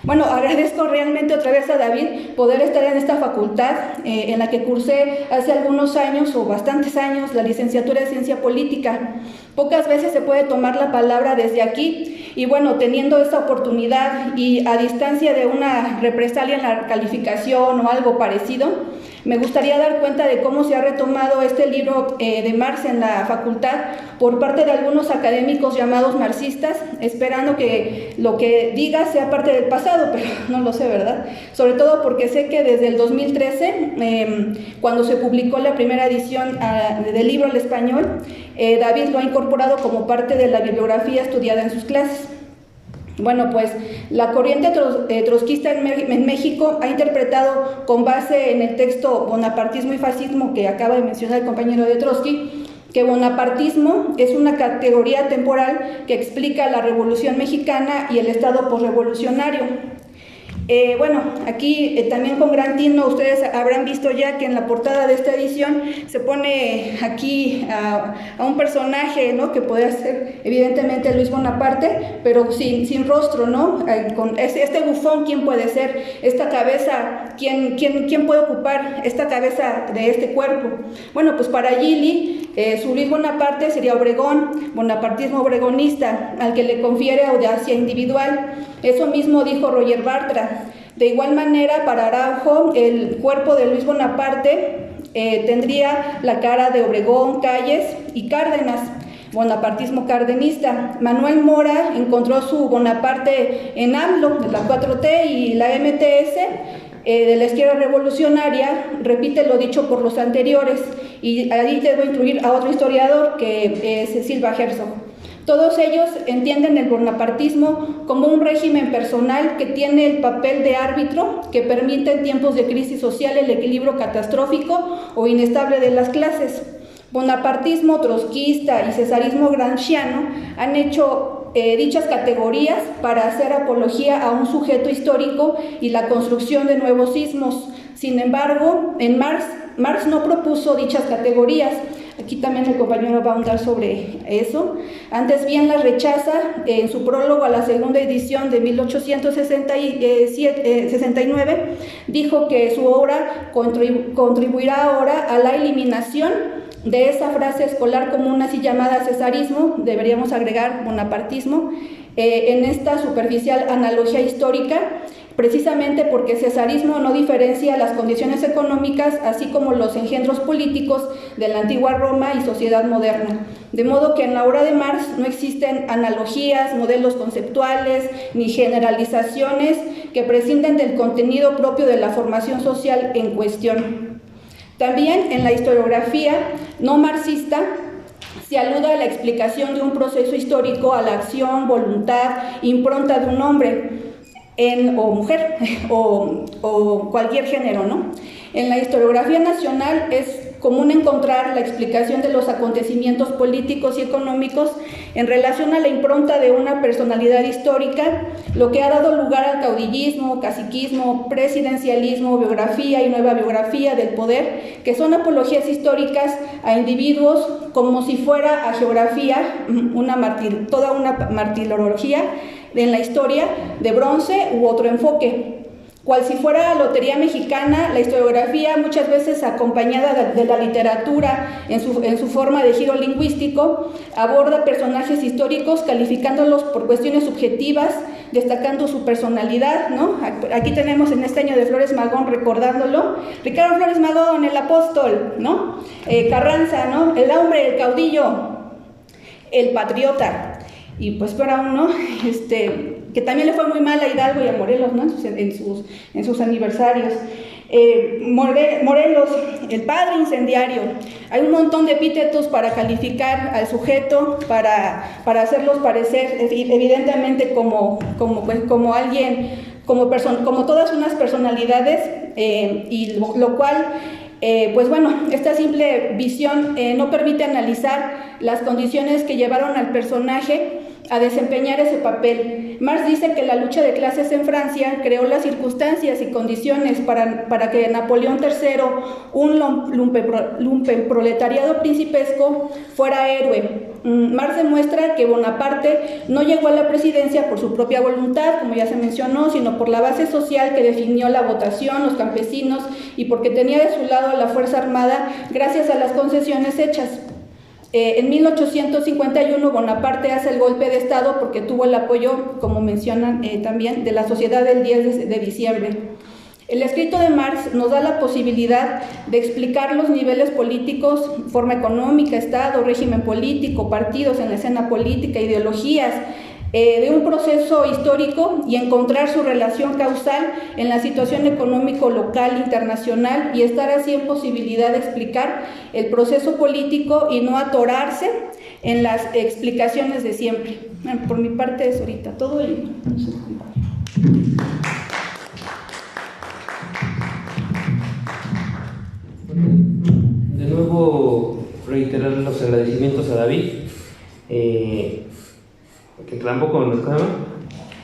Bueno, agradezco realmente otra vez a David poder estar en esta facultad en la que cursé hace algunos años o bastantes años la licenciatura de ciencia política. Pocas veces se puede tomar la palabra desde aquí, y bueno, teniendo esta oportunidad y a distancia de una represalia en la calificación o algo parecido, me gustaría dar cuenta de cómo se ha retomado este libro de Marx en la facultad por parte de algunos académicos llamados marxistas, esperando que lo que diga sea parte del pasado, pero no lo sé, ¿verdad? Sobre todo porque sé que desde el 2013, cuando se publicó la primera edición del libro al español, David lo ha incorporado como parte de la bibliografía estudiada en sus clases. Bueno, pues la corriente trotskista en México ha interpretado, con base en el texto Bonapartismo y Fascismo que acaba de mencionar el compañero de Trotsky, que bonapartismo es una categoría temporal que explica la Revolución Mexicana y el Estado posrevolucionario. Aquí también con gran tino ustedes habrán visto ya que en la portada de esta edición se pone aquí a un personaje, ¿no?, que podría ser evidentemente Luis Bonaparte, pero sin rostro, ¿no? Con este bufón, ¿quién puede ser? Esta cabeza, ¿quién puede ocupar esta cabeza de este cuerpo? Bueno, pues para Gili, su Luis Bonaparte sería Obregón, bonapartismo obregonista, al que le confiere audacia individual. Eso mismo dijo Roger Bartra. De igual manera, para Araujo, el cuerpo de Luis Bonaparte tendría la cara de Obregón, Calles y Cárdenas, bonapartismo cardenista. Manuel Mora encontró su Bonaparte en AMLO, de la 4T y la MTS, de la izquierda revolucionaria repite lo dicho por los anteriores, y ahí debo incluir a otro historiador que es Silva Herzog. Todos ellos entienden el bonapartismo como un régimen personal que tiene el papel de árbitro que permite en tiempos de crisis social el equilibrio catastrófico o inestable de las clases. Bonapartismo trotskista y cesarismo gramsciano han hecho dichas categorías para hacer apología a un sujeto histórico y la construcción de nuevos ismos. Sin embargo, en Marx no propuso dichas categorías. Aquí también el compañero va a ahondar sobre eso. Antes bien las rechaza en su prólogo a la segunda edición de 1869. Dijo que su obra contribuirá ahora a la eliminación de esa frase escolar común así llamada cesarismo, deberíamos agregar bonapartismo, en esta superficial analogía histórica, precisamente porque cesarismo no diferencia las condiciones económicas, así como los engendros políticos de la antigua Roma y sociedad moderna. De modo que en la obra de Marx no existen analogías, modelos conceptuales, ni generalizaciones que prescinden del contenido propio de la formación social en cuestión. También en la historiografía no marxista se alude a la explicación de un proceso histórico, a la acción, voluntad, impronta de un hombre o mujer o cualquier género, ¿no? En la historiografía nacional es común encontrar la explicación de los acontecimientos políticos y económicos en relación a la impronta de una personalidad histórica, lo que ha dado lugar al caudillismo, caciquismo, presidencialismo, biografía y nueva biografía del poder, que son apologías históricas a individuos como si fuera a geografía toda una martirología en la historia de bronce u otro enfoque. Cual si fuera lotería mexicana, la historiografía, muchas veces acompañada de la literatura en su forma de giro lingüístico, aborda personajes históricos calificándolos por cuestiones subjetivas, destacando su personalidad, ¿no? Aquí tenemos en este año de Flores Magón, recordándolo, Ricardo Flores Magón, el apóstol, ¿no? Carranza, ¿no? El hombre, el caudillo, el patriota. Y pues para uno, que también le fue muy mal a Hidalgo y a Morelos, ¿no? en sus aniversarios. Morelos, el padre incendiario. Hay un montón de epítetos para calificar al sujeto, para hacerlos parecer evidentemente como alguien, como todas unas personalidades, y lo cual, pues bueno, esta simple visión no permite analizar las condiciones que llevaron al personaje a desempeñar ese papel. Marx dice que la lucha de clases en Francia creó las circunstancias y condiciones para que Napoleón III, un lumpenproletariado principesco, fuera héroe. Marx demuestra que Bonaparte no llegó a la presidencia por su propia voluntad, como ya se mencionó, sino por la base social que definió la votación, los campesinos, y porque tenía de su lado a la Fuerza Armada gracias a las concesiones hechas. En 1851 Bonaparte hace el golpe de Estado porque tuvo el apoyo, como mencionan también, de la sociedad del 10 de diciembre. El escrito de Marx nos da la posibilidad de explicar los niveles políticos, forma económica, Estado, régimen político, partidos en la escena política, ideologías, de un proceso histórico y encontrar su relación causal en la situación económico local, internacional, y estar así en posibilidad de explicar el proceso político y no atorarse en las explicaciones de siempre. Por mi parte es ahorita todo y no sé. De nuevo reiterar los agradecimientos a David, que tampoco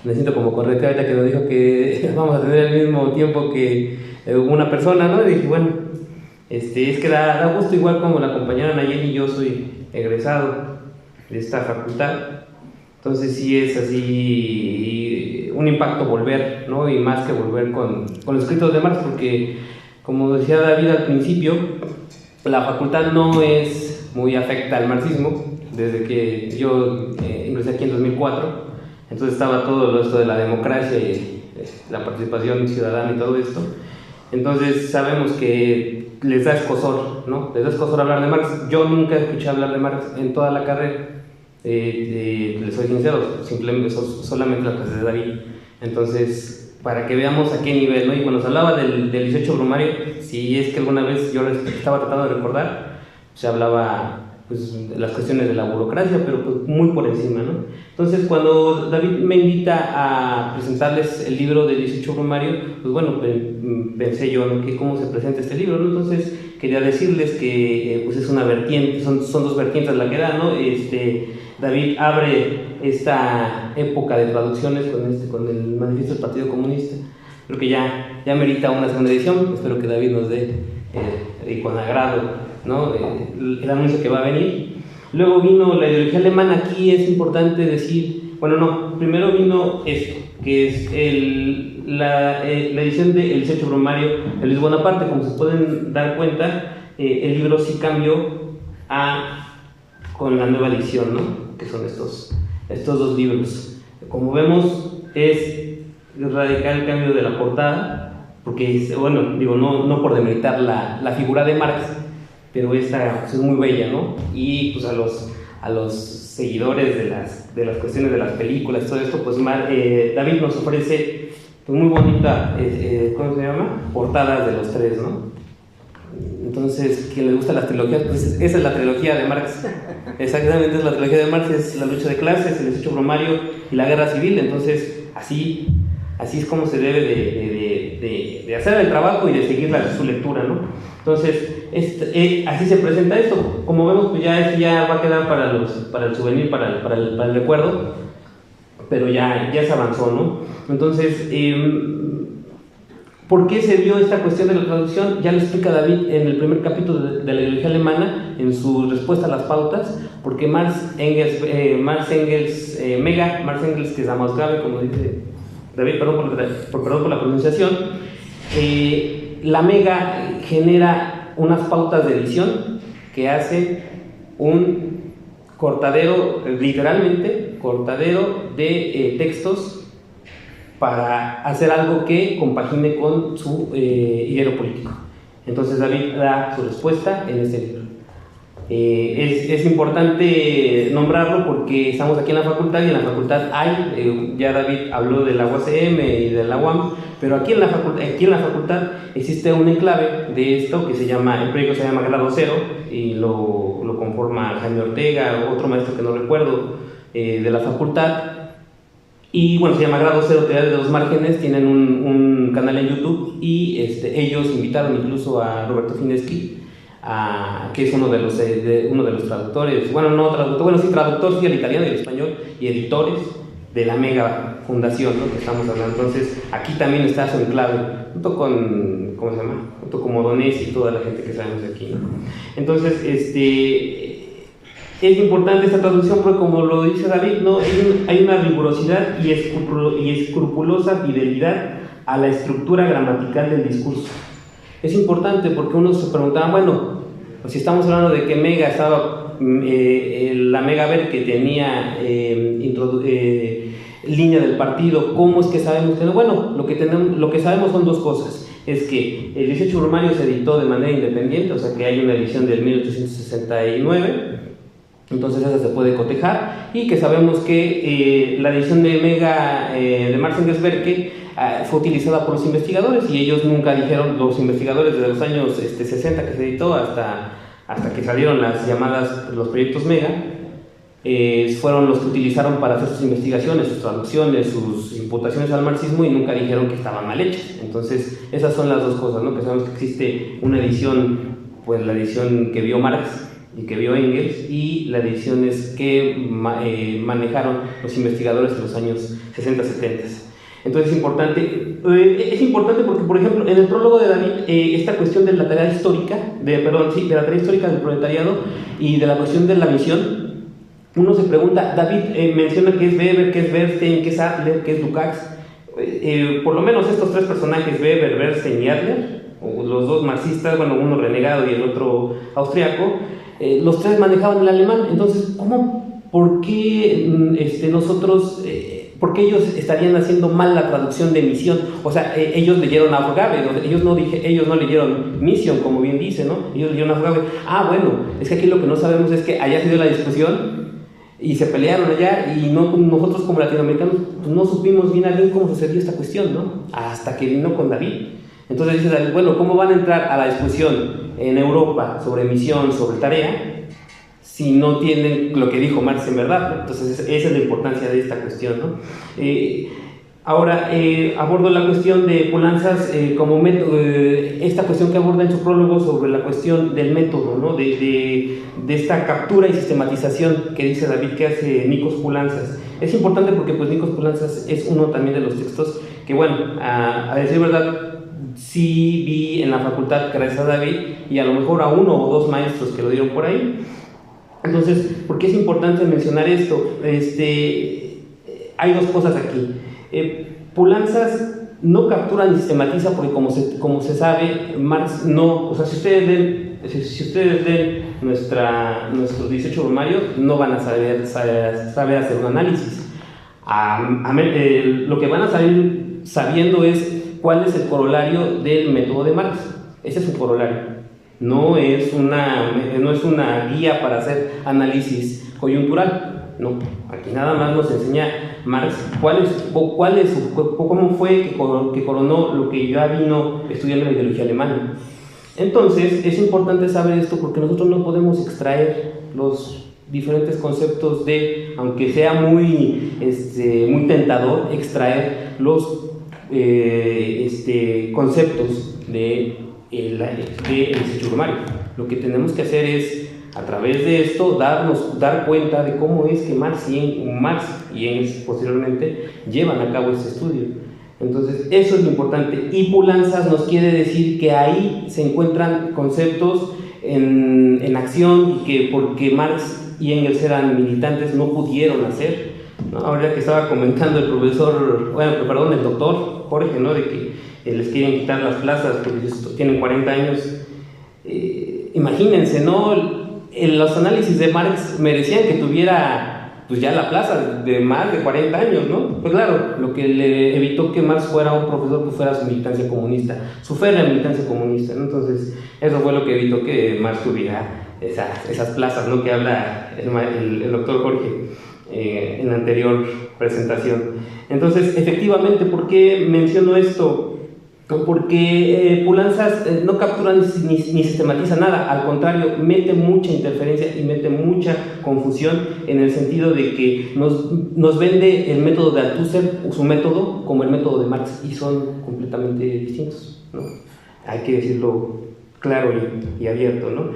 me siento como correcta ahorita que nos dijo que vamos a tener el mismo tiempo que una persona, ¿no? Y dije, bueno, es que da gusto, igual como la compañera Nayeli, yo soy egresado de esta facultad, entonces sí es así un impacto volver, ¿no? Y más que volver con los escritos de Marx, porque como decía David al principio, la facultad no es muy afecta al marxismo. Desde que yo ingresé aquí en 2004, entonces estaba todo esto de la democracia y la participación ciudadana y todo esto. Entonces sabemos que les da escozor, ¿no? Les da escozor hablar de Marx. Yo nunca escuché hablar de Marx en toda la carrera, les soy sincero, simplemente solamente las clases de David. Entonces para que veamos a qué nivel, ¿no? Y cuando se hablaba del 18 brumario, si es que alguna vez yo estaba tratando de recordar, se hablaba pues de las cuestiones de la burocracia, pero pues muy por encima, ¿no? Entonces, cuando David me invita a presentarles el libro del 18 brumario, pues bueno, pensé yo, ¿no?, que cómo se presenta este libro, ¿no? Entonces, quería decirles que pues es una vertiente, son dos vertientes la que da, ¿no? David abre esta época de traducciones con el manifiesto del Partido Comunista. Creo que ya merita una segunda edición. Espero que David nos dé y con agrado, ¿no?, el anuncio que va a venir. Luego vino la ideología alemana. Aquí es importante decir, bueno, no, primero vino esto, que es la edición del 18 brumario de Luis Bonaparte. Como se pueden dar cuenta, el libro sí cambió con la nueva edición, ¿no?, que son estos dos libros. Como vemos, es radical el cambio de la portada, porque bueno, digo, no por demeritar la figura de Marx, pero esta pues, es muy bella, ¿no? Y pues a los seguidores de las cuestiones de las películas, todo esto, pues David nos ofrece pues, muy bonita, ¿cómo se llama?, portadas de los tres, ¿no? Entonces, quien le gusta las trilogías, pues esa es la trilogía de Marx. Exactamente, es la trilogía de Marx, es la lucha de clases, el 18 brumario y la guerra civil. Entonces, así es como se debe de hacer el trabajo y de seguir su lectura, ¿no? Entonces, así se presenta esto. Como vemos, pues ya va a quedar para el souvenir, para el recuerdo, pero ya se avanzó, ¿no? Entonces, ¿por qué se dio esta cuestión de la traducción? Ya lo explica David en el primer capítulo de la ideología alemana, en su respuesta a las pautas, porque Marx Engels, que es la más grave, como dice David, perdón por la pronunciación, la Mega genera unas pautas de edición que hace un cortadero, literalmente, cortadero de textos para hacer algo que compagine con su ideario político. Entonces David da su respuesta en este libro. Es importante nombrarlo porque estamos aquí en la facultad y en la facultad hay, ya David habló de la UACM y de la UAM, pero aquí en la facultad existe un enclave de esto que el proyecto se llama Grado Cero y lo conforma Jaime Ortega, otro maestro que no recuerdo, de la facultad. Y bueno, se llama Grado Cero, Teoría de los Márgenes, tienen un canal en YouTube y ellos invitaron incluso a Roberto Fineschi, que es uno de los traductores, traductor sí al italiano y al español, y editores de la Mega Fundación, ¿no?, que estamos hablando. Entonces, aquí también está su enclave, junto con, junto con Modonés y toda la gente que sabemos aquí, ¿no? Entonces, es importante esta traducción porque, como lo dice David, ¿no?, hay una rigurosidad y escrupulosa fidelidad a la estructura gramatical del discurso. Es importante porque uno se preguntaba, bueno, si estamos hablando de que Mega estaba, la Mega Ver que tenía línea del partido, ¿cómo es que sabemos que no? Bueno, lo que sabemos son dos cosas. Es que el 18 brumario se editó de manera independiente, o sea que hay una edición del 1869, entonces esa se puede cotejar, y que sabemos que la edición de Mega de Marx Engels Berke fue utilizada por los investigadores, y ellos nunca dijeron, los investigadores de los años 60 que se editó hasta que salieron los proyectos Mega, fueron los que utilizaron para hacer sus investigaciones, sus traducciones, sus imputaciones al marxismo, y nunca dijeron que estaban mal hechas. Entonces esas son las dos cosas, ¿no?, que sabemos que existe una edición, pues la edición que vio Marx y que vio Engels, y las ediciones que manejaron los investigadores en los años 60-70. Entonces es importante porque, por ejemplo, en el prólogo de David, esta cuestión de la tarea histórica, de la tarea histórica del proletariado y de la cuestión de la misión, uno se pregunta, David menciona que es Weber, que es Bernstein, que es Adler, que es Lukács, por lo menos estos tres personajes, Weber, Bernstein y Adler, los dos marxistas, bueno, uno renegado y el otro austriaco, los tres manejaban el alemán. Entonces, ¿cómo? ¿Por qué ¿por qué ellos estarían haciendo mal la traducción de misión? O sea, ellos leyeron Aufgabe, ellos no leyeron Mission, como bien dice, ¿no? Ellos leyeron Aufgabe. Bueno, es que aquí lo que no sabemos es que allá se dio la discusión y se pelearon allá, y nosotros como latinoamericanos pues, no supimos bien a bien cómo sucedió esta cuestión, ¿no? Hasta que vino con David. Entonces dice David, bueno, ¿cómo van a entrar a la discusión en Europa sobre misión, sobre tarea, si no tienen lo que dijo Marx en verdad, ¿no? Entonces esa es la importancia de esta cuestión, ¿no? Ahora abordo la cuestión de Poulantzas como método, esta cuestión que aborda en su prólogo sobre la cuestión del método, ¿no? de esta captura y sistematización que dice David que hace Nikos Poulantzas. Es importante porque pues Nikos Poulantzas es uno también de los textos que, bueno, a decir verdad, sí vi en la facultad gracias a David y a lo mejor a uno o dos maestros que lo dieron por ahí. Entonces, ¿por qué es importante mencionar esto? Hay dos cosas aquí. Poulantzas no captura ni sistematiza porque como se sabe, Marx no, o sea, si ustedes ven nuestro 18 Brumario, no van a saber hacer un análisis. Lo que van a salir sabiendo es cuál es el corolario del método de Marx. Ese es un corolario. No es una guía para hacer análisis coyuntural. No, aquí nada más nos enseña Marx cómo fue que coronó lo que ya vino estudiando la ideología alemana. Entonces, es importante saber esto porque nosotros no podemos extraer los diferentes conceptos aunque sea muy tentador, extraer los conceptos del 18 Brumario. Lo que tenemos que hacer es, a través de esto, dar cuenta de cómo es que Marx y Engels posteriormente llevan a cabo este estudio. Entonces, eso es lo importante. Y Poulantzas nos quiere decir que ahí se encuentran conceptos en acción y que porque Marx y Engels eran militantes no pudieron hacer, ¿no? Ahora que estaba comentando el doctor Jorge, ¿no? De que les quieren quitar las plazas porque tienen 40 años. Imagínense, ¿no? Los análisis de Marx merecían que tuviera pues ya la plaza de más de 40 años, ¿no? Pues claro, lo que le evitó que Marx fuera un profesor pues fuera su militancia comunista, su férrea militancia comunista, ¿no? Entonces eso fue lo que evitó que Marx tuviera esas plazas, ¿no? Que habla el doctor Jorge en la anterior presentación. Entonces, efectivamente, ¿por qué menciono esto? Porque Poulantzas no captura ni sistematiza nada, al contrario, mete mucha interferencia y mete mucha confusión en el sentido de que nos vende el método de Althusser, su método, como el método de Marx, y son completamente distintos, ¿no? Hay que decirlo claro y abierto, ¿no?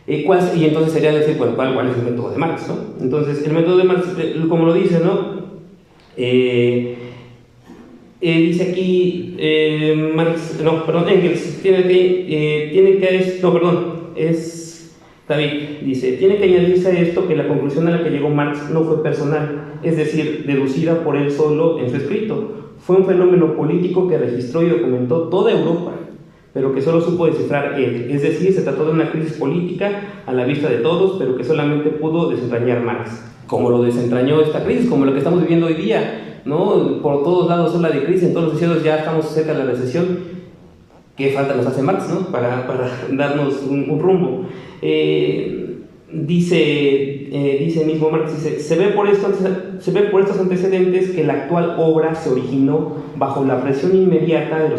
Y entonces sería decir, bueno, ¿cuál es el método de Marx, ¿no? Entonces, el método de Marx, como lo dice, ¿no? Dice aquí Engels David dice, tiene que añadirse a esto que la conclusión a la que llegó Marx no fue personal, es decir, deducida por él solo en su escrito. Fue un fenómeno político que registró y documentó toda Europa, pero que solo supo descifrar él. Es decir, se trató de una crisis política a la vista de todos, pero que solamente pudo desentrañar Marx. Como lo desentrañó esta crisis, como lo que estamos viviendo hoy día, ¿no? Por todos lados habla de crisis, en todos los sitios ya estamos cerca de la recesión. ¿Qué falta nos hace Marx, ¿no? para darnos un rumbo? Dice mismo Marx, se ve por estos antecedentes que la actual obra se originó bajo la presión inmediata de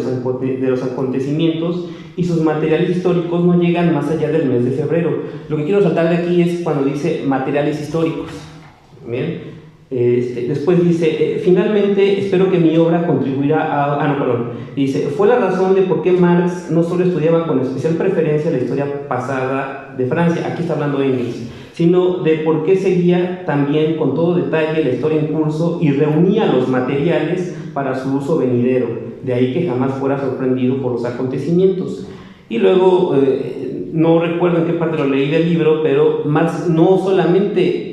los acontecimientos y sus materiales históricos no llegan más allá del mes de febrero. Lo que quiero saltar de aquí es cuando dice materiales históricos. ¿Bien? Después dice, finalmente espero que mi obra contribuirá dice, fue la razón de por qué Marx no solo estudiaba con especial preferencia la historia pasada de Francia, aquí está hablando Engels, sino de por qué seguía también con todo detalle la historia en curso y reunía los materiales para su uso venidero, de ahí que jamás fuera sorprendido por los acontecimientos. Y luego, no recuerdo en qué parte lo leí del libro, pero Marx no solamente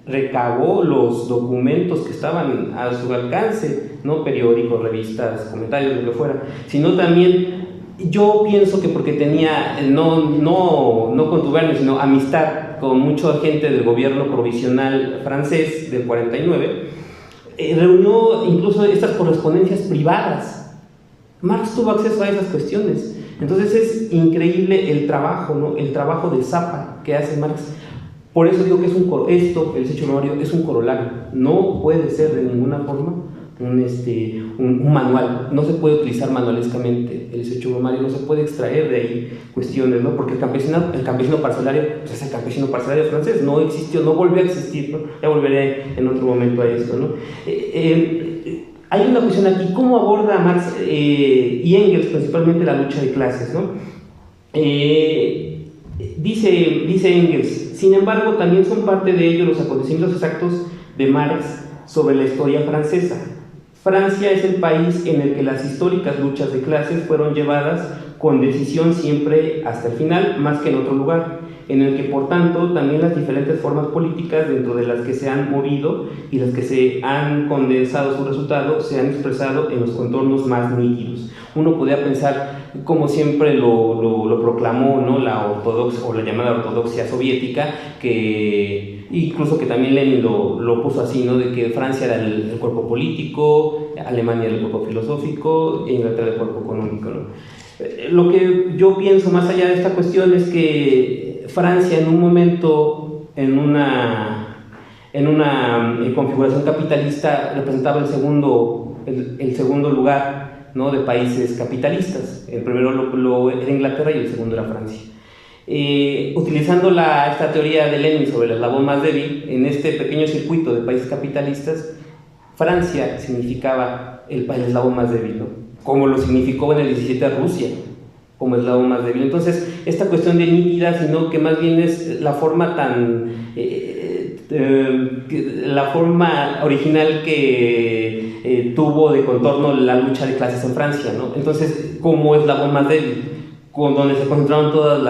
recabó los documentos que estaban a su alcance, ¿no? Periódicos, revistas, comentarios, lo que fuera, sino también, yo pienso que porque tenía no contubernio, sino amistad con mucha gente del gobierno provisional francés del 49, reunió incluso estas correspondencias privadas. Marx tuvo acceso a esas cuestiones. Entonces es increíble el trabajo, ¿no? El trabajo de zapa que hace Marx. Por eso digo que el desecho primario es un corolario, no puede ser de ninguna forma un manual, no se puede utilizar manualescamente el desecho primario, no se puede extraer de ahí cuestiones, ¿no? Porque el campesino parcelario, pues es el campesino parcelario francés, no existió, no volvió a existir, ¿no? Ya volveré en otro momento a esto, ¿no? Hay una cuestión aquí, ¿cómo aborda Marx y Engels principalmente la lucha de clases, ¿no? Dice Engels, sin embargo, también son parte de ello los acontecimientos exactos de Marx sobre la historia francesa. Francia es el país en el que las históricas luchas de clases fueron llevadas con decisión siempre hasta el final, más que en otro lugar, en el que por tanto también las diferentes formas políticas dentro de las que se han movido y las que se han condensado su resultado se han expresado en los contornos más nítidos. Uno podría pensar, como siempre lo proclamó, ¿no?, la ortodoxia o la llamada ortodoxia soviética, que incluso que también Lenin lo puso así, ¿no?, de que Francia era el cuerpo político, Alemania era el cuerpo filosófico e Inglaterra el cuerpo económico, ¿no? Lo que yo pienso más allá de esta cuestión es que Francia en un momento, en una configuración capitalista, representaba el segundo lugar, ¿no?, de países capitalistas. El primero era Inglaterra y el segundo era Francia. Utilizando esta teoría de Lenin sobre el eslabón más débil, en este pequeño circuito de países capitalistas, Francia significaba el eslabón más débil, ¿no?, como lo significó en el 17 Rusia, como eslabón más débil. Entonces, esta cuestión de nítida, sino que más bien es la forma la forma original que tuvo de contorno la lucha de clases en Francia, ¿no? Entonces, como eslabón más débil, donde se concentraron todas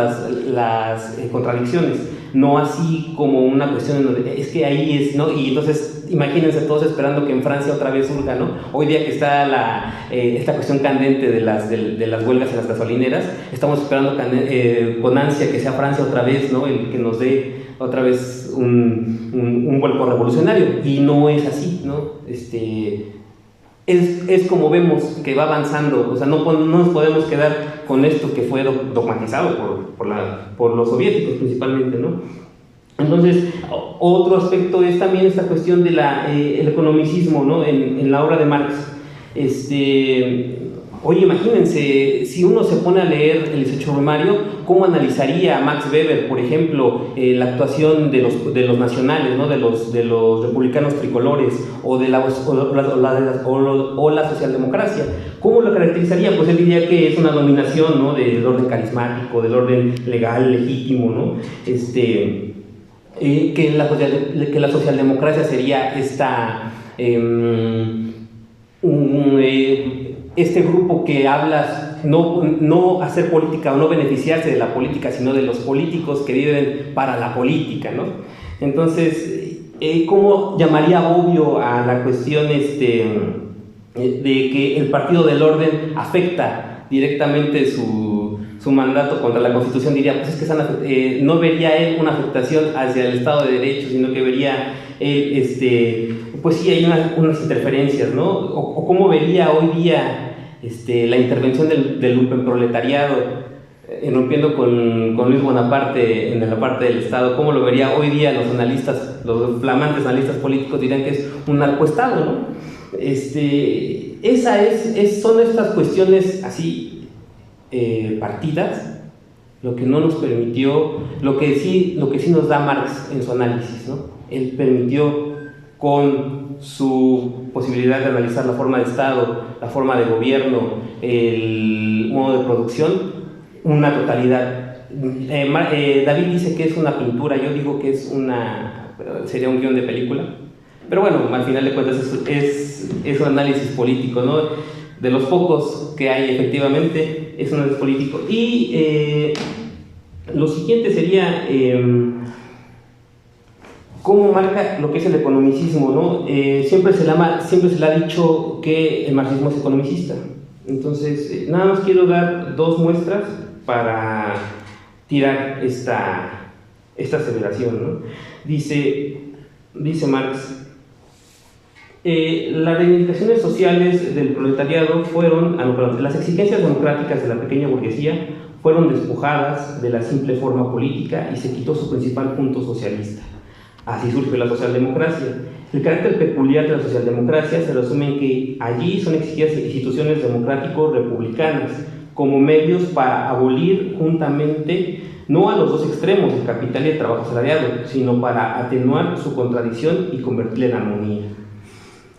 las contradicciones, no así como una cuestión en donde es que ahí es, ¿no? Y entonces imagínense todos esperando que en Francia otra vez surja, ¿no? Hoy día que está esta cuestión candente de las huelgas en las gasolineras, estamos esperando con ansia que sea Francia otra vez, ¿no?, el que nos dé otra vez un vuelco revolucionario, y no es así, ¿no? Es como vemos que va avanzando, o sea, no nos podemos quedar con esto que fue dogmatizado por los soviéticos principalmente, ¿no? Entonces, otro aspecto es también esta cuestión de el economicismo, ¿no?, en la obra de Marx. Oye, imagínense, si uno se pone a leer el desecho primario, ¿cómo analizaría Max Weber, por ejemplo, la actuación de los nacionales, ¿no?, de los republicanos tricolores o la socialdemocracia? ¿Cómo lo caracterizaría? Pues él diría que es una dominación, ¿no?, del orden carismático, del orden legal, legítimo, ¿no? Que la socialdemocracia sería este grupo que habla no hacer política o no beneficiarse de la política, sino de los políticos que viven para la política, ¿no? Entonces, ¿cómo llamaría obvio a la cuestión de que el partido del orden afecta directamente su mandato contra la Constitución? Diría, pues es que no vería él una afectación hacia el Estado de Derecho, sino que vería pues sí hay unas interferencias, ¿no? O cómo vería hoy día la intervención del lumpenproletariado, rompiendo con Luis Bonaparte en la parte del Estado. ¿Cómo lo vería hoy día los flamantes analistas políticos? Dirían que es un narcoestado, ¿no? Son estas cuestiones así partidas lo que no nos permitió, lo que sí nos da Marx en su análisis, ¿no? Él permitió, con su posibilidad de analizar la forma de Estado, la forma de gobierno, el modo de producción, una totalidad. David dice que es una pintura, yo digo que sería un guión de película, pero bueno, al final de cuentas es un análisis político, ¿no? De los pocos que hay efectivamente, es un análisis político. Y lo siguiente sería cómo marca lo que es el economicismo, ¿no? Siempre se le ha dicho que el marxismo es economicista. Entonces, nada más quiero dar dos muestras para tirar esta aseveración, ¿no? Dice Marx, las reivindicaciones sociales del proletariado las exigencias democráticas de la pequeña burguesía fueron despojadas de la simple forma política y se quitó su principal punto socialista. Así surgió la socialdemocracia. El carácter peculiar de la socialdemocracia se resume en que allí son exigidas instituciones democrático-republicanas como medios para abolir juntamente no a los dos extremos, el capital y el trabajo asalariado, sino para atenuar su contradicción y convertirla en armonía.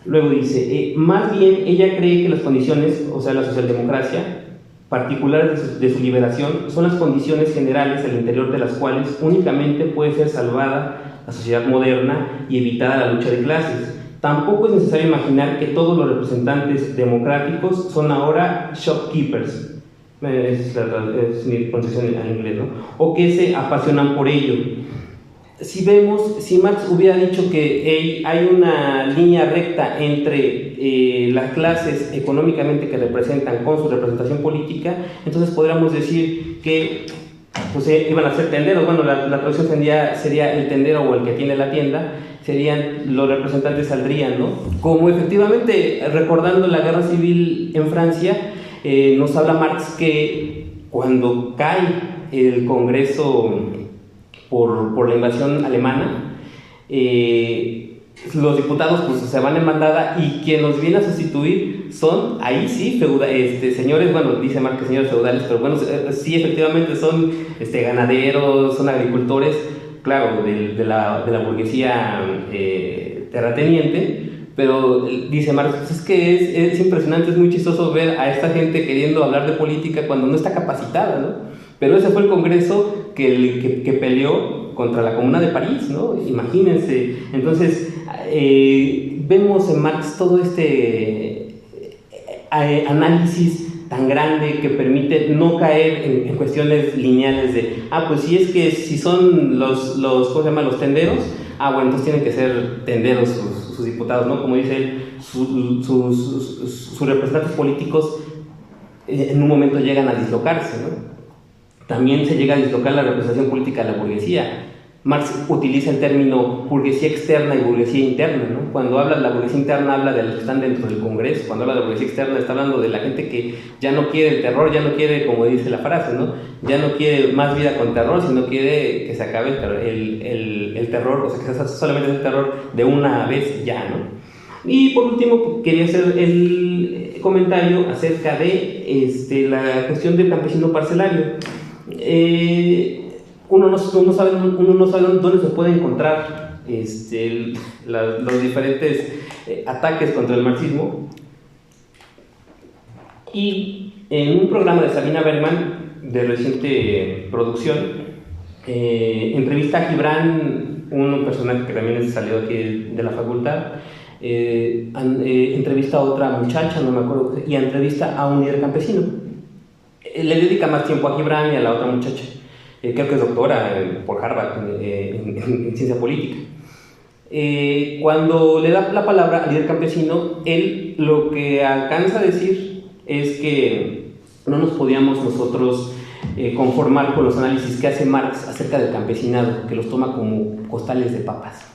Luego dice, más bien ella cree que las condiciones, o sea, la socialdemocracia, particulares de su liberación, son las condiciones generales al interior de las cuales únicamente puede ser salvada la sociedad moderna y evitada la lucha de clases. Tampoco es necesario imaginar que todos los representantes democráticos son ahora shopkeepers, es mi pronunciación en inglés, ¿no? O que se apasionan por ello. Si Marx hubiera dicho que hay una línea recta entre las clases económicamente que representan con su representación política, entonces podríamos decir que pues, iban a ser tenderos. Bueno, la traducción sería el tendero o el que tiene la tienda, serían los representantes saldrían, ¿no? Como efectivamente, recordando la guerra civil en Francia, nos habla Marx que cuando cae el Congreso por la invasión alemana, los diputados pues se van en bandada y quien los viene a sustituir son, ahí sí, señores, bueno, dice Marx que señores feudales, pero bueno, sí, efectivamente son ganaderos, son agricultores, claro, de la burguesía terrateniente. Pero dice Marx, pues es que es impresionante, es muy chistoso ver a esta gente queriendo hablar de política cuando no está capacitada, ¿no? Pero ese fue el Congreso que peleó contra la Comuna de París, ¿no? Imagínense. Entonces, vemos en Marx todo este análisis tan grande que permite no caer en cuestiones lineales de, pues si es que si son los ¿cómo se llama? Los tenderos, bueno, entonces tienen que ser tenderos sus diputados, ¿no? Como dice él, sus representantes políticos en un momento llegan a dislocarse, ¿no? También se llega a dislocar la representación política de la burguesía. Marx utiliza el término burguesía externa y burguesía interna, ¿no? Cuando habla de la burguesía interna, habla de los que están dentro del Congreso. Cuando habla de la burguesía externa, está hablando de la gente que ya no quiere el terror, ya no quiere, como dice la frase, ¿no? Ya no quiere más vida con terror, sino quiere que se acabe el terror, o sea, que sea solamente el terror de una vez ya, ¿no? Y por último, quería hacer el comentario acerca de la cuestión del campesino parcelario. Uno no sabe dónde se puede encontrar los diferentes ataques contra el marxismo. Y en un programa de Sabina Bergman de reciente producción, entrevista a Gibran, un personaje que también salió aquí de la facultad, entrevista a otra muchacha, no me acuerdo, y entrevista a un líder campesino. Le dedica más tiempo a Gibran y a la otra muchacha. Creo que es doctora por Harvard en ciencia política. Cuando le da la palabra al líder campesino, él lo que alcanza a decir es que no nos podíamos nosotros conformar con los análisis que hace Marx acerca del campesinado, que los toma como costales de papas.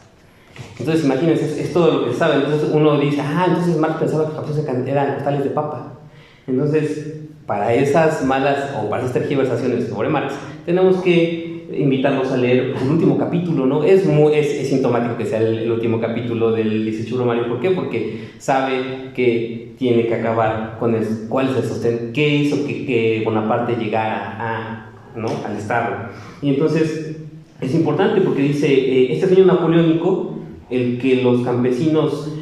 Entonces, imagínense, es todo lo que se sabe. Entonces uno dice, entonces Marx pensaba que los campesinos eran costales de papa. Entonces, para esas malas o para esas tergiversaciones sobre Marx, tenemos que invitarlos a leer el último capítulo, ¿no? Es sintomático que sea el último capítulo del 18 Brumario. ¿Por qué? Porque sabe que tiene que acabar con cuál es el sostén, qué hizo que Bonaparte llegara al Estado. Y entonces es importante porque dice, este sueño napoleónico, el que los campesinos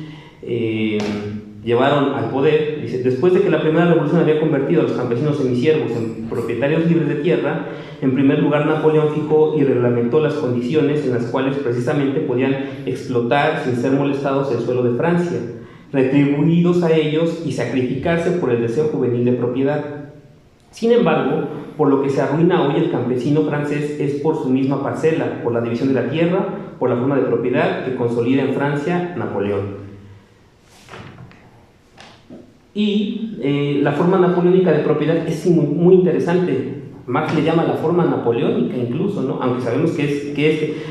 llevaron al poder, dice, después de que la primera revolución había convertido a los campesinos semisiervos en propietarios libres de tierra, en primer lugar Napoleón fijó y reglamentó las condiciones en las cuales precisamente podían explotar sin ser molestados el suelo de Francia, retribuidos a ellos y sacrificarse por el deseo juvenil de propiedad. Sin embargo, por lo que se arruina hoy el campesino francés es por su misma parcela, por la división de la tierra, por la forma de propiedad que consolida en Francia Napoleón. Y la forma napoleónica de propiedad es muy interesante. Marx le llama la forma napoleónica incluso, ¿no? Aunque sabemos que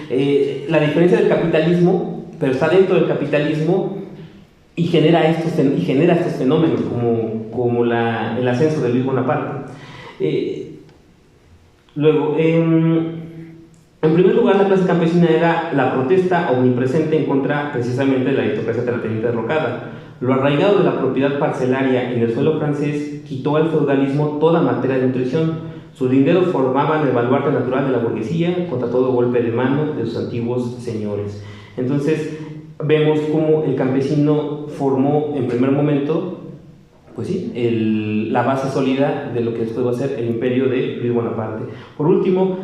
es la diferencia del capitalismo, pero está dentro del capitalismo y genera estos fenómenos como el ascenso de Luis Bonaparte. Luego, en primer lugar, la clase campesina era la protesta omnipresente en contra precisamente de la aristocracia terrateniente derrocada. Lo arraigado de la propiedad parcelaria en el suelo francés quitó al feudalismo toda materia de nutrición. Sus linderos formaban el baluarte natural de la burguesía contra todo golpe de mano de sus antiguos señores. Entonces, vemos cómo el campesino formó en primer momento, pues sí, la base sólida de lo que después va a ser el imperio de Luis Bonaparte. Por último,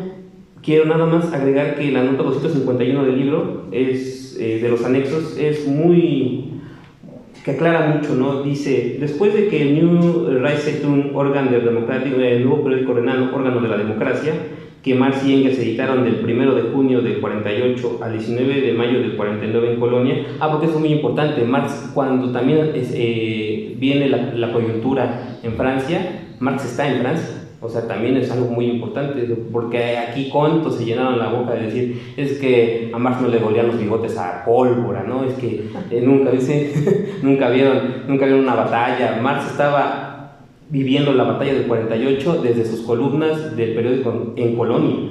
quiero nada más agregar que la nota 251 del libro, de los anexos, es muy... que aclara mucho, ¿no? Dice, después de que el New Reichszeitung, órgano del democrático, el nuevo periódico renano, órgano de la democracia, que Marx y Engels editaron del 1 de junio del 48 al 19 de mayo del 49 en Colonia. Porque eso es muy importante. Marx, cuando también viene la coyuntura en Francia, Marx está en Francia. O sea, también es algo muy importante, porque aquí cuántos se llenaron la boca de decir, es que a Marx no le dolían los bigotes a pólvora, ¿no? Es que nunca vieron una batalla. Marx estaba viviendo la batalla del 48 desde sus columnas del periódico en Colonia.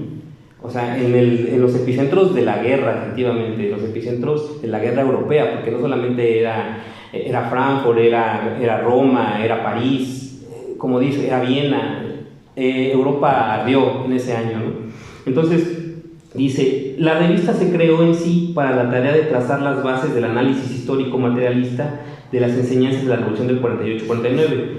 O sea, en los epicentros de la guerra, efectivamente, los epicentros de la guerra europea, porque no solamente era Frankfurt, era Roma, era París, como dice, era Viena. Europa ardió en ese año, ¿no? Entonces, dice, la revista se creó en sí para la tarea de trazar las bases del análisis histórico materialista de las enseñanzas de la Revolución del 48-49.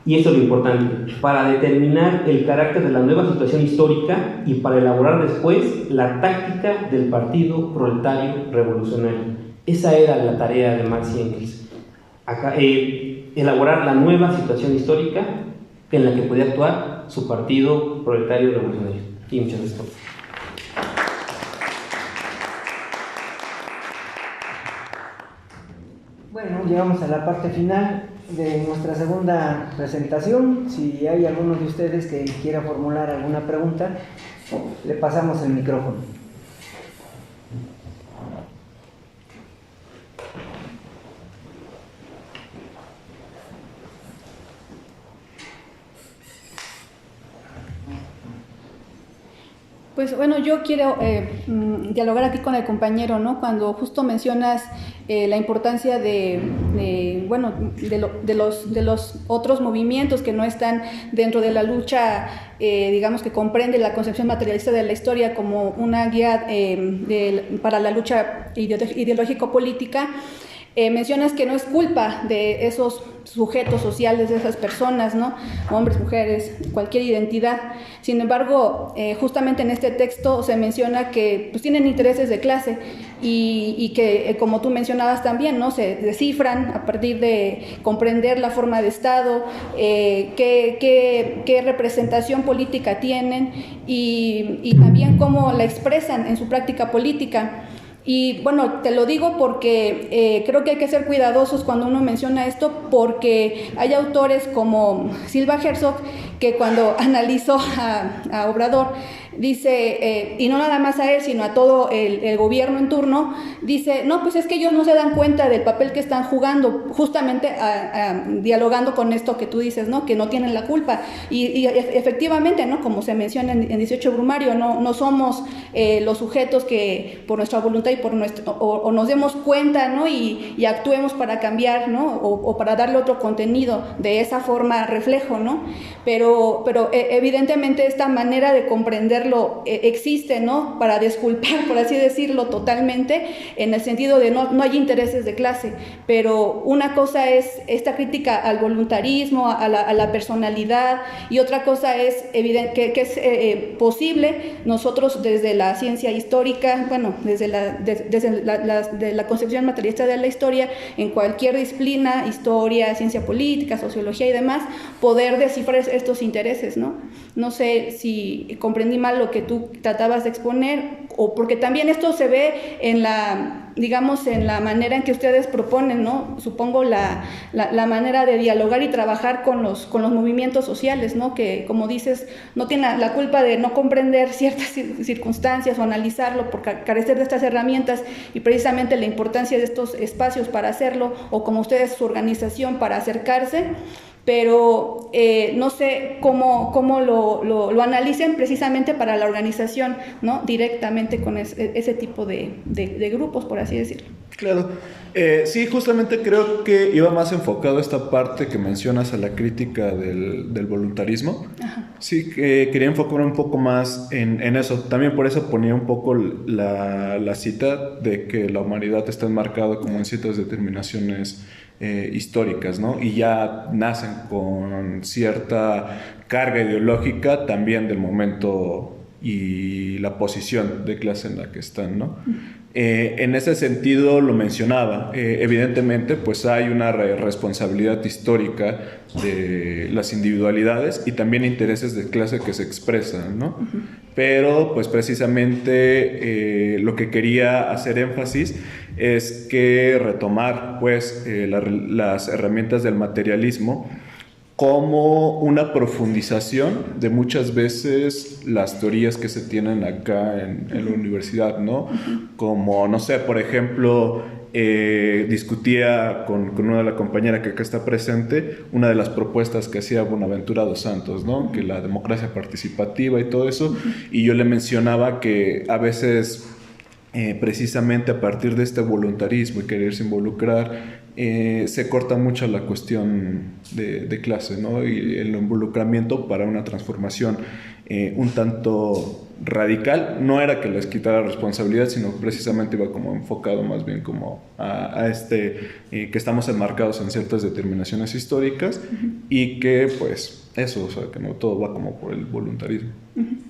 Y esto es lo importante, para determinar el carácter de la nueva situación histórica y para elaborar después la táctica del Partido Proletario Revolucionario. Esa era la tarea de Marx y Engels. Elaborar la nueva situación histórica en la que podía actuar su Partido Proletario Revolucionario. Y muchas gracias. Bueno, llegamos a la parte final de nuestra segunda presentación. Si hay alguno de ustedes que quiera formular alguna pregunta, le pasamos el micrófono. Pues bueno, yo quiero dialogar aquí con el compañero, ¿no? Cuando justo mencionas la importancia de los otros movimientos que no están dentro de la lucha, digamos, que comprende la concepción materialista de la historia como una guía para la lucha ideológico-política. Mencionas que no es culpa de esos sujetos sociales, de esas personas, ¿no? Hombres, mujeres, cualquier identidad. Sin embargo, justamente en este texto se menciona que pues, tienen intereses de clase y que, como tú mencionabas también, ¿no? Se descifran a partir de comprender la forma de Estado, qué representación política tienen y también cómo la expresan en su práctica política. Y bueno, te lo digo porque creo que hay que ser cuidadosos cuando uno menciona esto, porque hay autores como Silva Herzog que cuando analizó a Obrador dice, y no nada más a él, sino a todo el gobierno en turno, dice, no, pues es que ellos no se dan cuenta del papel que están jugando, justamente dialogando con esto que tú dices, ¿no? Que no tienen la culpa. Y efectivamente, ¿no? Como se menciona en 18 Brumario, no somos los sujetos que por nuestra voluntad y por o nos demos cuenta, ¿no? Y actuemos para cambiar, ¿no? O para darle otro contenido, de esa forma reflejo, ¿no? Pero evidentemente esta manera de comprenderlo existe, ¿no? Para desculpar, por así decirlo, totalmente, en el sentido de no hay intereses de clase, pero una cosa es esta crítica al voluntarismo, a la personalidad, y otra cosa es evidente que es posible nosotros desde la ciencia histórica, bueno, desde la concepción materialista de la historia, en cualquier disciplina, historia, ciencia política, sociología y demás, poder descifrar estos intereses, ¿no? No sé si comprendí mal lo que tú tratabas de exponer, o porque también esto se ve en digamos, en la manera en que ustedes proponen, ¿no? Supongo la manera de dialogar y trabajar con los movimientos sociales, ¿no? Que, como dices, no tienen la culpa de no comprender ciertas circunstancias o analizarlo por carecer de estas herramientas, y precisamente la importancia de estos espacios para hacerlo, o como ustedes, su organización, para acercarse. pero no sé cómo lo analicen precisamente para la organización, ¿no? Directamente con ese tipo de grupos, por así decirlo. Claro. Sí, justamente creo que iba más enfocado a esta parte que mencionas, a la crítica del voluntarismo. Ajá. Sí, quería enfocar un poco más en eso. También por eso ponía un poco la cita de que la humanidad está enmarcada como en ciertas determinaciones históricas, ¿no? Y ya nacen con cierta carga ideológica también del momento y la posición de clase en la que están, ¿no? En ese sentido lo mencionaba, evidentemente pues hay una responsabilidad histórica de las individualidades y también intereses de clase que se expresan, ¿no? Pero pues precisamente lo que quería hacer énfasis es que retomar pues las herramientas del materialismo como una profundización de muchas veces las teorías que se tienen acá en la universidad, ¿no? Como, no sé, por ejemplo, discutía con una de las compañeras que acá está presente, una de las propuestas que hacía Bonaventura dos Santos, ¿no? Que la democracia participativa y todo eso, y yo le mencionaba que a veces precisamente a partir de este voluntarismo y quererse involucrar, se corta mucho la cuestión de clase, ¿no? Y el involucramiento para una transformación un tanto radical no era que les quitara responsabilidad, sino precisamente iba como enfocado más bien como a que estamos enmarcados en ciertas determinaciones históricas y que pues eso, o sea, que no todo va como por el voluntarismo.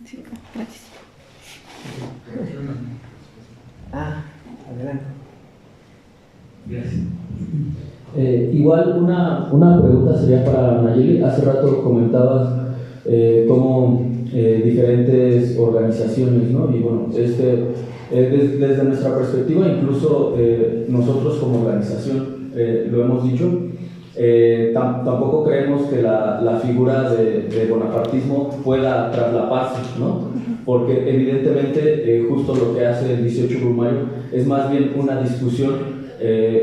Sí, gracias. Adelante. Gracias. Igual una pregunta sería para Nayeli. Hace rato comentabas cómo diferentes organizaciones, ¿no? Y bueno, desde nuestra perspectiva, incluso nosotros como organización, lo hemos dicho, tampoco creemos que la figura de bonapartismo pueda traslaparse, ¿no? Porque evidentemente justo lo que hace el 18 Brumario es más bien una discusión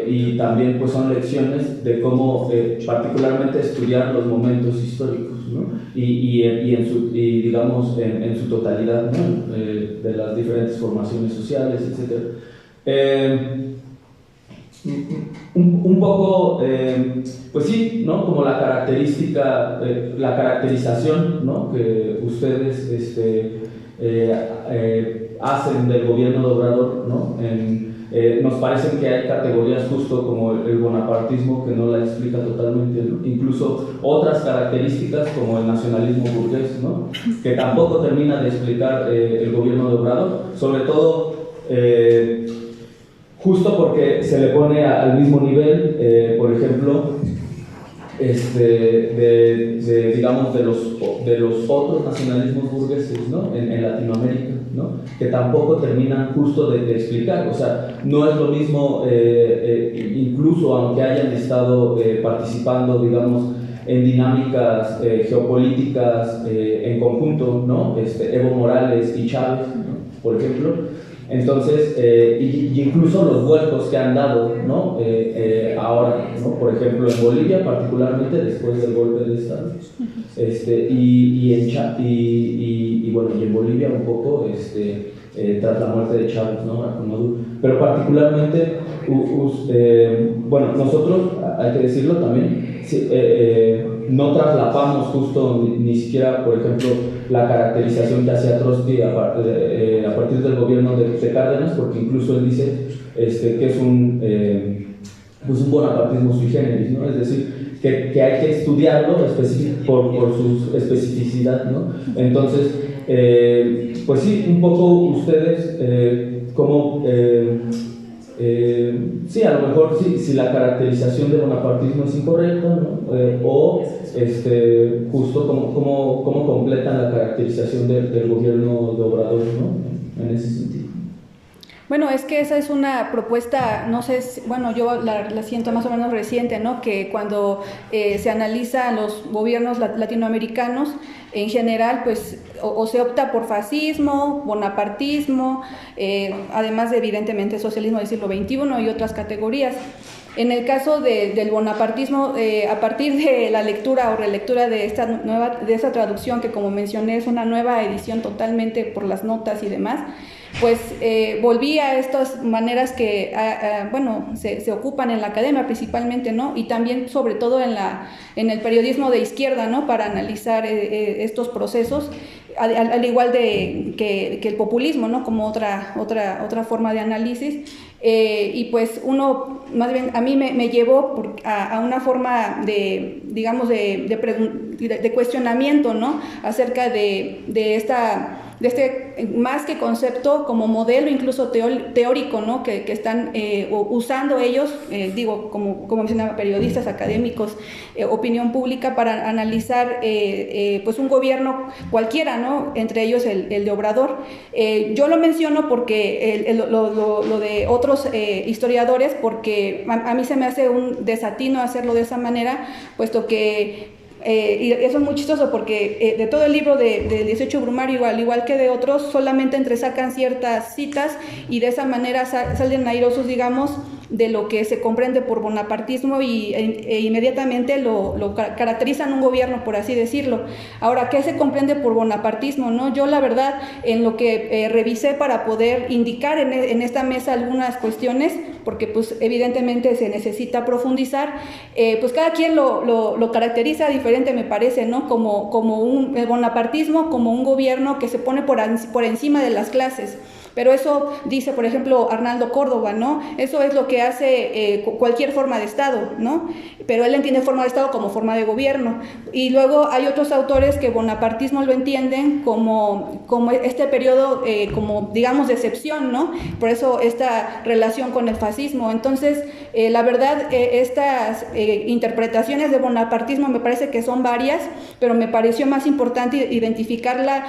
y también pues son lecciones de cómo particularmente estudiar los momentos históricos, ¿no? y digamos en su totalidad, ¿no? De las diferentes formaciones sociales, etc. Un poco, pues sí, ¿no? Como la caracterización, ¿no? Que ustedes hacen del gobierno de Obrador, ¿no? Nos parecen que hay categorías justo como el bonapartismo que no la explica totalmente, ¿no? Incluso otras características como el nacionalismo burgués, ¿no? Que tampoco termina de explicar el gobierno de Obrador, sobre todo justo porque se le pone al mismo nivel, por ejemplo, digamos de los otros nacionalismos burgueses, ¿no? en Latinoamérica, ¿no? Que tampoco terminan justo de explicar. O sea, no es lo mismo, incluso aunque hayan estado participando, digamos, en dinámicas geopolíticas en conjunto, ¿no? Evo Morales y Chávez, ¿no? Por ejemplo. Entonces, y incluso los vuelcos que han dado, ¿no? Ahora, ¿no? Por ejemplo, en Bolivia, particularmente después del golpe de Estado, y bueno, y en Bolivia un poco tras la muerte de Chávez, ¿no? Con Maduro. Pero particularmente, bueno, nosotros, hay que decirlo también, no traslapamos justo ni siquiera, por ejemplo, la caracterización que hacía Trotsky a partir del gobierno de Cárdenas, porque incluso él dice que es pues un bonapartismo sui generis, ¿no? Es decir, que hay que estudiarlo por su especificidad, ¿no? Entonces, pues sí, un poco ustedes, como sí, a lo mejor sí, si la caracterización de bonapartismo es incorrecta, ¿no? O justo cómo completan la caracterización del gobierno de Obrador, ¿no? En ese sentido. Bueno, es que esa es una propuesta, no sé, bueno, yo la siento más o menos reciente, ¿no? Que cuando se analizan los gobiernos latinoamericanos, en general, pues, o se opta por fascismo, bonapartismo, además de, evidentemente, socialismo del siglo XXI y otras categorías. En el caso del bonapartismo, a partir de la lectura o relectura de esta traducción, que como mencioné es una nueva edición totalmente por las notas y demás, pues volví a estas maneras que se ocupan en la academia principalmente, ¿no? Y también sobre todo en el periodismo de izquierda, ¿no? Para analizar estos procesos, al igual que el populismo, ¿no? Como otra forma de análisis. Y pues uno, más bien a mí me llevó a una forma de, digamos, de cuestionamiento, ¿no? Acerca de este más que concepto como modelo incluso teórico, ¿no? que están usando ellos, como mencionaba, periodistas, académicos, opinión pública, para analizar pues un gobierno cualquiera, ¿no? Entre ellos el de Obrador. Yo lo menciono porque lo de otros historiadores, porque a mí se me hace un desatino hacerlo de esa manera, puesto que y eso es muy chistoso porque de todo el libro del 18 Brumario, al igual que de otros, solamente entresacan ciertas citas y de esa manera salen airosos, digamos, de lo que se comprende por bonapartismo e inmediatamente lo caracterizan un gobierno, por así decirlo. Ahora, ¿qué se comprende por bonapartismo, no? Yo, la verdad, en lo que revisé para poder indicar en esta mesa algunas cuestiones, porque pues evidentemente se necesita profundizar, pues cada quien lo caracteriza diferente, me parece, ¿no? Como el bonapartismo, como un gobierno que se pone por encima de las clases. Pero eso dice, por ejemplo, Arnaldo Córdoba, ¿no? Eso es lo que hace cualquier forma de Estado, ¿no? Pero él entiende forma de Estado como forma de gobierno. Y luego hay otros autores que bonapartismo lo entienden como este periodo, como digamos, de excepción, ¿no? Por eso esta relación con el fascismo. Entonces, la verdad, estas interpretaciones de bonapartismo me parece que son varias, pero me pareció más importante identificarla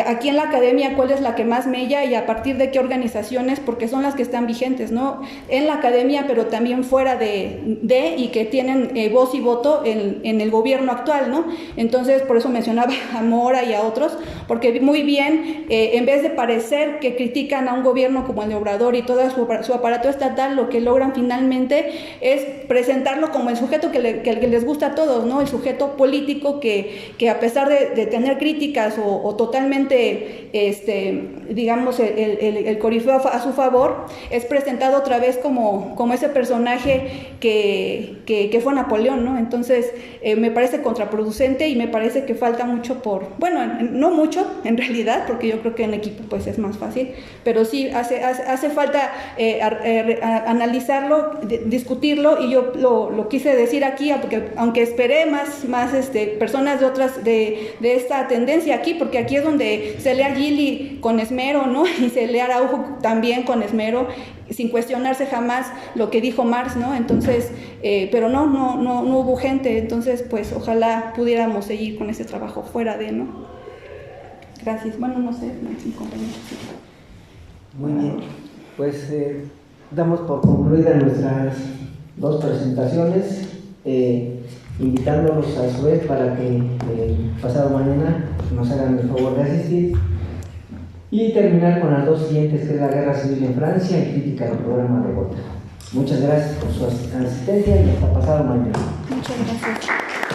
aquí en la academia, cuál es la que más mella y a partir de qué organizaciones, porque son las que están vigentes, ¿no? En la academia, pero también fuera y que tienen voz y voto en el gobierno actual, ¿no? Entonces, por eso mencionaba a Mora y a otros, porque muy bien, en vez de parecer que critican a un gobierno como el de Obrador y todo su aparato estatal, lo que logran finalmente es presentarlo como el sujeto que les gusta a todos, ¿no? El sujeto político que a pesar de tener críticas o totalmente, digamos, el corifeo a su favor, es presentado otra vez como ese personaje que fue Napoleón, ¿no? Entonces, me parece contraproducente y me parece que falta mucho no mucho, en realidad, porque yo creo que en equipo pues es más fácil, pero sí hace falta analizarlo, discutirlo, y yo lo quise decir aquí, porque aunque esperé más personas de esta tendencia aquí, porque aquí es donde se lee a Gili con esmero, ¿no? Y se lee a Araujo también con esmero, sin cuestionarse jamás lo que dijo Marx, ¿no? Entonces, pero no hubo gente, entonces pues ojalá pudiéramos seguir con ese trabajo fuera de, ¿no? Gracias. Bueno, no sé, compañeros. Muy bien, pues damos por concluidas nuestras dos presentaciones, invitándolos a su vez para que pasado mañana nos hagan el favor de asistir y terminar con las dos siguientes, que es la guerra civil en Francia y crítica del programa de Gotha. Muchas gracias por su asistencia y hasta pasado mañana. Muchas gracias.